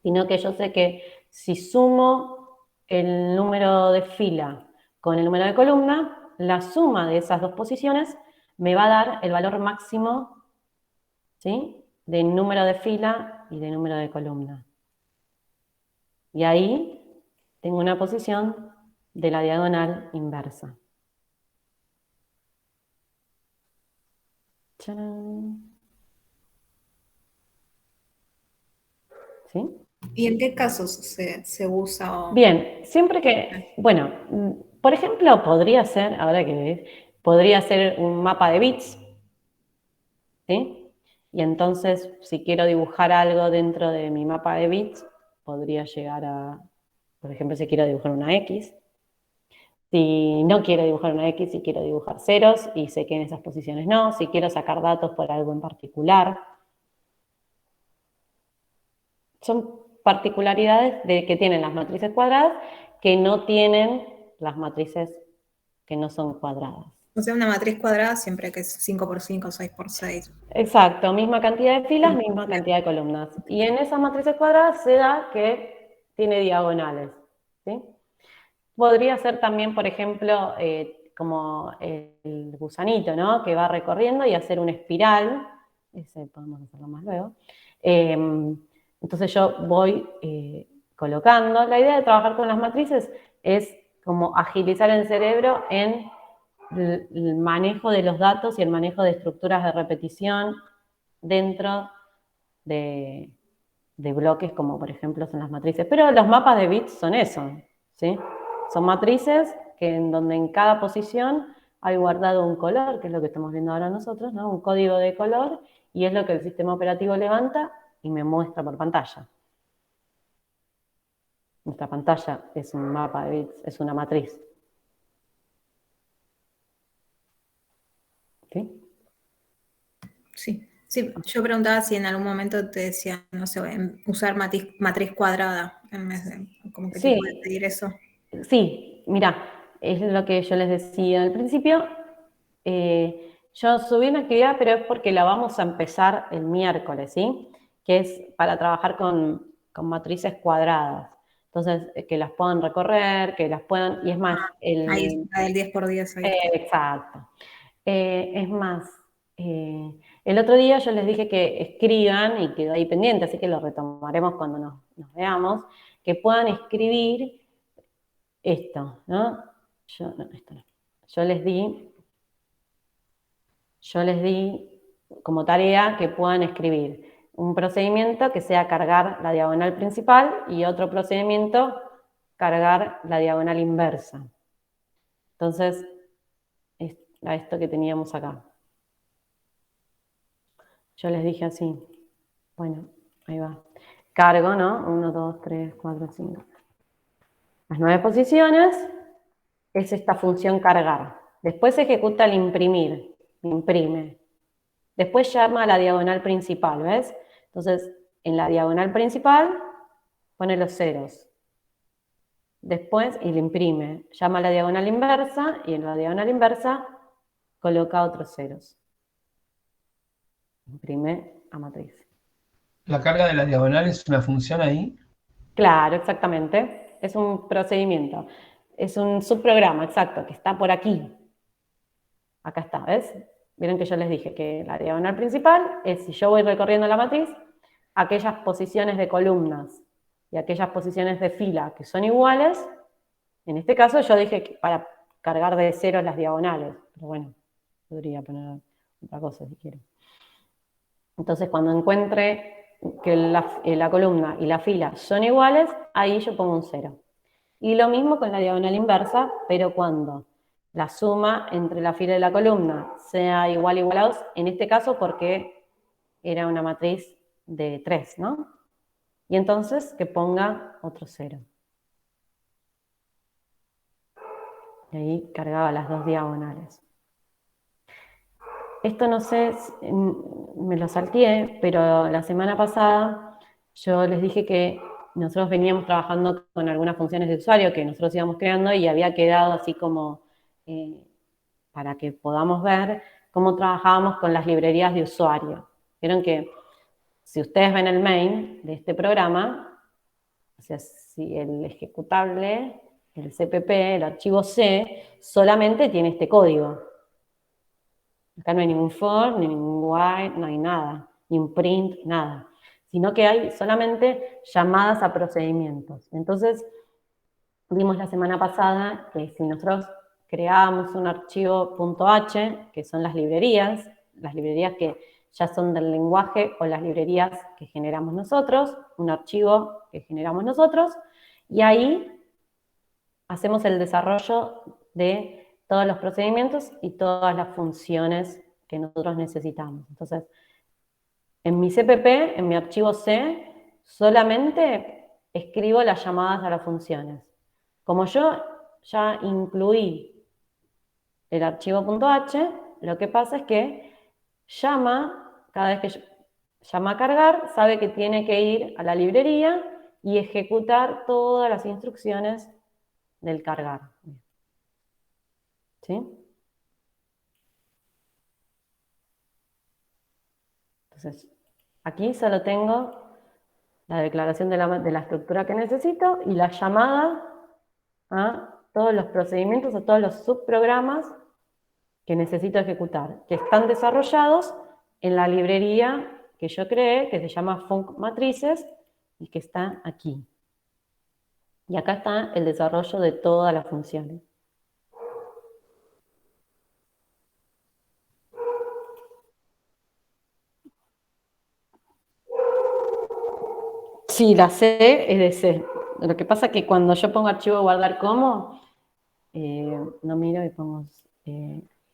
sino que yo sé que si sumo el número de fila con el número de columna, la suma de esas dos posiciones me va a dar el valor máximo, ¿sí?, de número de fila y de número de columna. Y ahí tengo una posición de la diagonal inversa. ¡Charán! ¿Sí? ¿Y en qué casos se usa? Bien, siempre que, bueno, por ejemplo, podría ser, ahora que ves, podría ser un mapa de bits, ¿sí? Y entonces, si quiero dibujar algo dentro de mi mapa de bits, podría llegar a, por ejemplo, si quiero dibujar una X. Si no quiero dibujar una X, si quiero dibujar ceros, y sé que en esas posiciones no. Si quiero sacar datos por algo en particular. Son particularidades que tienen las matrices cuadradas que no tienen las matrices que no son cuadradas. O sea, una matriz cuadrada siempre que es 5 por 5, 6 por 6. Exacto, misma cantidad de filas, misma cantidad de columnas. Y en esas matrices cuadradas se da que tiene diagonales, ¿sí? Podría ser también, por ejemplo, como el gusanito, ¿no?, que va recorriendo y hacer una espiral. Ese podemos hacerlo más luego. Entonces yo voy colocando. La idea de trabajar con las matrices es como agilizar el cerebro en el manejo de los datos y el manejo de estructuras de repetición dentro de bloques como por ejemplo son las matrices. Pero los mapas de bits son eso, ¿sí? Son matrices en donde en cada posición hay guardado un color, que es lo que estamos viendo ahora nosotros, ¿no? Un código de color, y es lo que el sistema operativo levanta y me muestra por pantalla. Nuestra pantalla es un mapa de bits, es una matriz. ¿Sí? Sí, sí. Yo preguntaba si en algún momento te decían, no sé, usar matriz cuadrada en vez de, como que Sí. te puede pedir eso. Sí, mira, es lo que yo les decía al principio. Yo subí una actividad, pero es porque la vamos a empezar el miércoles, ¿sí? Que es para trabajar con matrices cuadradas. Entonces, que las puedan recorrer, que las puedan, y es más... Ahí está el 10×10. Ahí exacto. Es más, el otro día yo les dije que escriban, y quedó ahí pendiente, así que lo retomaremos cuando nos veamos, que puedan escribir esto, ¿no? Esto no. Yo les di como tarea que puedan escribir un procedimiento que sea cargar la diagonal principal y otro procedimiento cargar la diagonal inversa. Entonces, a esto que teníamos acá. Yo les dije así. Bueno, ahí va. Cargo, ¿no? 1, 2, 3, 4, 5. Las 9 posiciones es esta función cargar. Después ejecuta el imprimir, imprime. Después llama a la diagonal principal, ¿ves? Entonces, en la diagonal principal pone los ceros. Después, y le imprime. Llama a la diagonal inversa, y en la diagonal inversa coloca otros ceros. Imprime a matriz. ¿La carga de la diagonal es una función ahí? Claro, exactamente. Es un procedimiento. Es un subprograma, exacto, que está por aquí. Acá está, ¿ves? Vieron que yo les dije que la diagonal principal es, si yo voy recorriendo la matriz, aquellas posiciones de columnas y aquellas posiciones de fila que son iguales. En este caso yo dije que para cargar de cero las diagonales, pero bueno, podría poner otra cosa si quiero. Entonces cuando encuentre que la columna y la fila son iguales, ahí yo pongo un 0. Y lo mismo con la diagonal inversa, pero cuando la suma entre la fila y la columna sea igual a 2, en este caso porque era una matriz de 3, ¿no? Y entonces que ponga otro 0. Y ahí cargaba las dos diagonales. Esto no sé, me lo salteé, pero la semana pasada yo les dije que nosotros veníamos trabajando con algunas funciones de usuario que nosotros íbamos creando y había quedado así como para que podamos ver cómo trabajábamos con las librerías de usuario. Vieron que si ustedes ven el main de este programa, o sea, si el ejecutable, el CPP, el archivo C, solamente tiene este código. Acá no hay ningún for, ni ningún while, no hay nada, ni un print, nada. Sino que hay solamente llamadas a procedimientos. Entonces, vimos la semana pasada que si nosotros creábamos un archivo .h, que son las librerías que ya son del lenguaje o las librerías que generamos nosotros, un archivo que generamos nosotros, y ahí hacemos el desarrollo de todos los procedimientos y todas las funciones que nosotros necesitamos. Entonces, en mi CPP, en mi archivo C, solamente escribo las llamadas a las funciones. Como yo ya incluí el archivo .h, lo que pasa es que llama, cada vez que llama a cargar, sabe que tiene que ir a la librería y ejecutar todas las instrucciones del cargar. ¿Sí? Entonces, aquí solo tengo la declaración de la estructura que necesito y la llamada a todos los procedimientos, a todos los subprogramas que necesito ejecutar, que están desarrollados en la librería que yo creé, que se llama Func Matrices, y que está aquí. Y acá está el desarrollo de todas las funciones. Sí, la C es de C. Lo que pasa es que cuando yo pongo archivo guardar como, no miro y pongo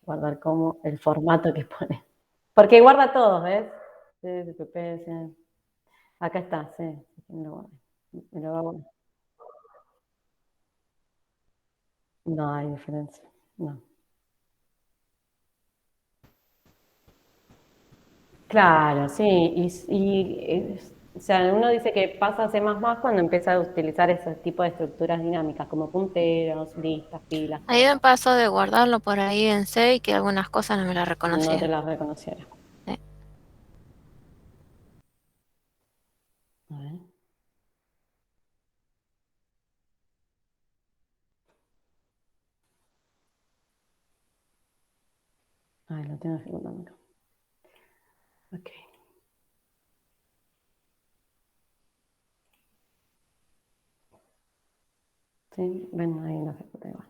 guardar como el formato que pone. Porque guarda todos, ¿ves? C. Acá está, C. Me lo va a guardar. No hay diferencia, no. Claro, sí, o sea, uno dice que pasa a C++ cuando empieza a utilizar ese tipo de estructuras dinámicas, como punteros, listas, filas. Ahí me pasó de guardarlo por ahí en C y que algunas cosas no me las reconocieron. No te las reconocieron. Sí. A ver. Ay, lo tengo ejecutando acá. Ok. Sí, ven, ahí lo ejecuté igual.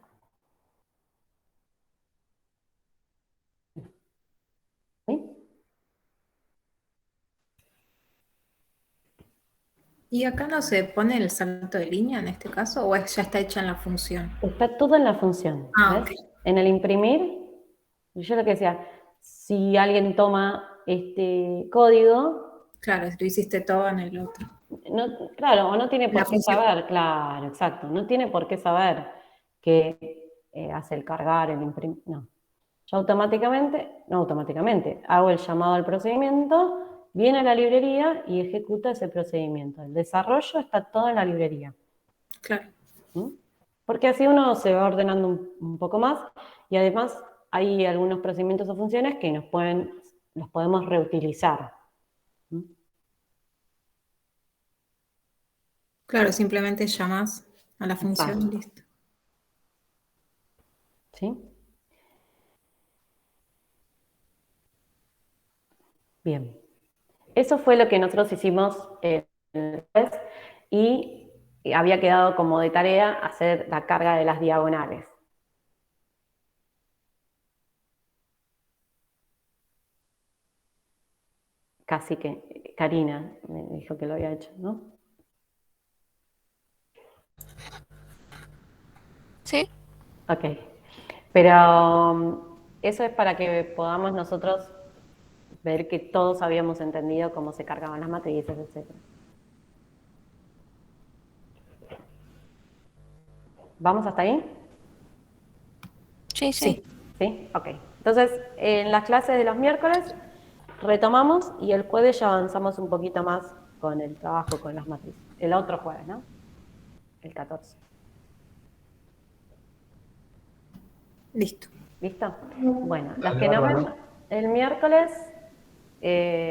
¿Sí? ¿Y acá no se pone el salto de línea en este caso o ya está hecha en la función? Está todo en la función. Ah, ¿ves? ok. En el imprimir, yo lo que decía, si alguien toma este código... Claro, lo hiciste todo en el otro. No, claro, o no tiene por qué saber, claro, exacto, no tiene por qué saber qué hace el cargar, el imprimir, no. Yo automáticamente, hago el llamado al procedimiento, viene a la librería y ejecuta ese procedimiento. El desarrollo está todo en la librería. Claro. ¿Mm? Porque así uno se va ordenando un poco más y además hay algunos procedimientos o funciones que los podemos reutilizar. ¿Mm? Claro, simplemente llamas a la función y listo. ¿Sí? Bien. Eso fue lo que nosotros hicimos y había quedado como de tarea hacer la carga de las diagonales. Casi que Karina me dijo que lo había hecho, ¿no? Sí. Ok. Pero eso es para que podamos nosotros ver que todos habíamos entendido cómo se cargaban las matrices, etc. ¿Vamos hasta ahí? Sí, sí. ¿Sí? Ok. Entonces, en las clases de los miércoles retomamos y el jueves ya avanzamos un poquito más con el trabajo con las matrices. El otro jueves, ¿no? El 14. Listo. ¿Listo? Bueno, las que nos ven el miércoles,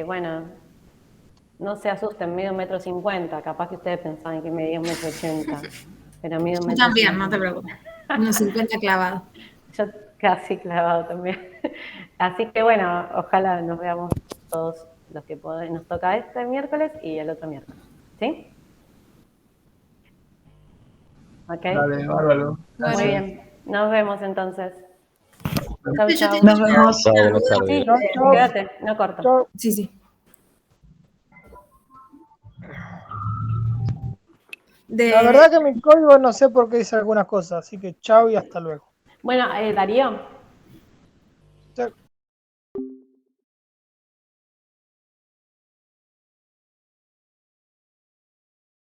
bueno, no se asusten, mido 1,50 m, capaz que ustedes pensaban que medía 1,80 m, pero mido 1,50 m. También, no te preocupes. 1,50 clavado. Yo casi clavado también. Así que bueno, ojalá nos veamos todos los que nos toca este miércoles y el otro miércoles. ¿Sí? ¿Ok? Dale, bárbaro. Muy bien. Nos vemos entonces. Chau, chau. Nos vemos. Chao, buenas tardes. Sí, quédate, no corto. Chau. Sí, sí. La verdad que mi código no sé por qué dice algunas cosas, así que chao y hasta luego. Bueno, Darío.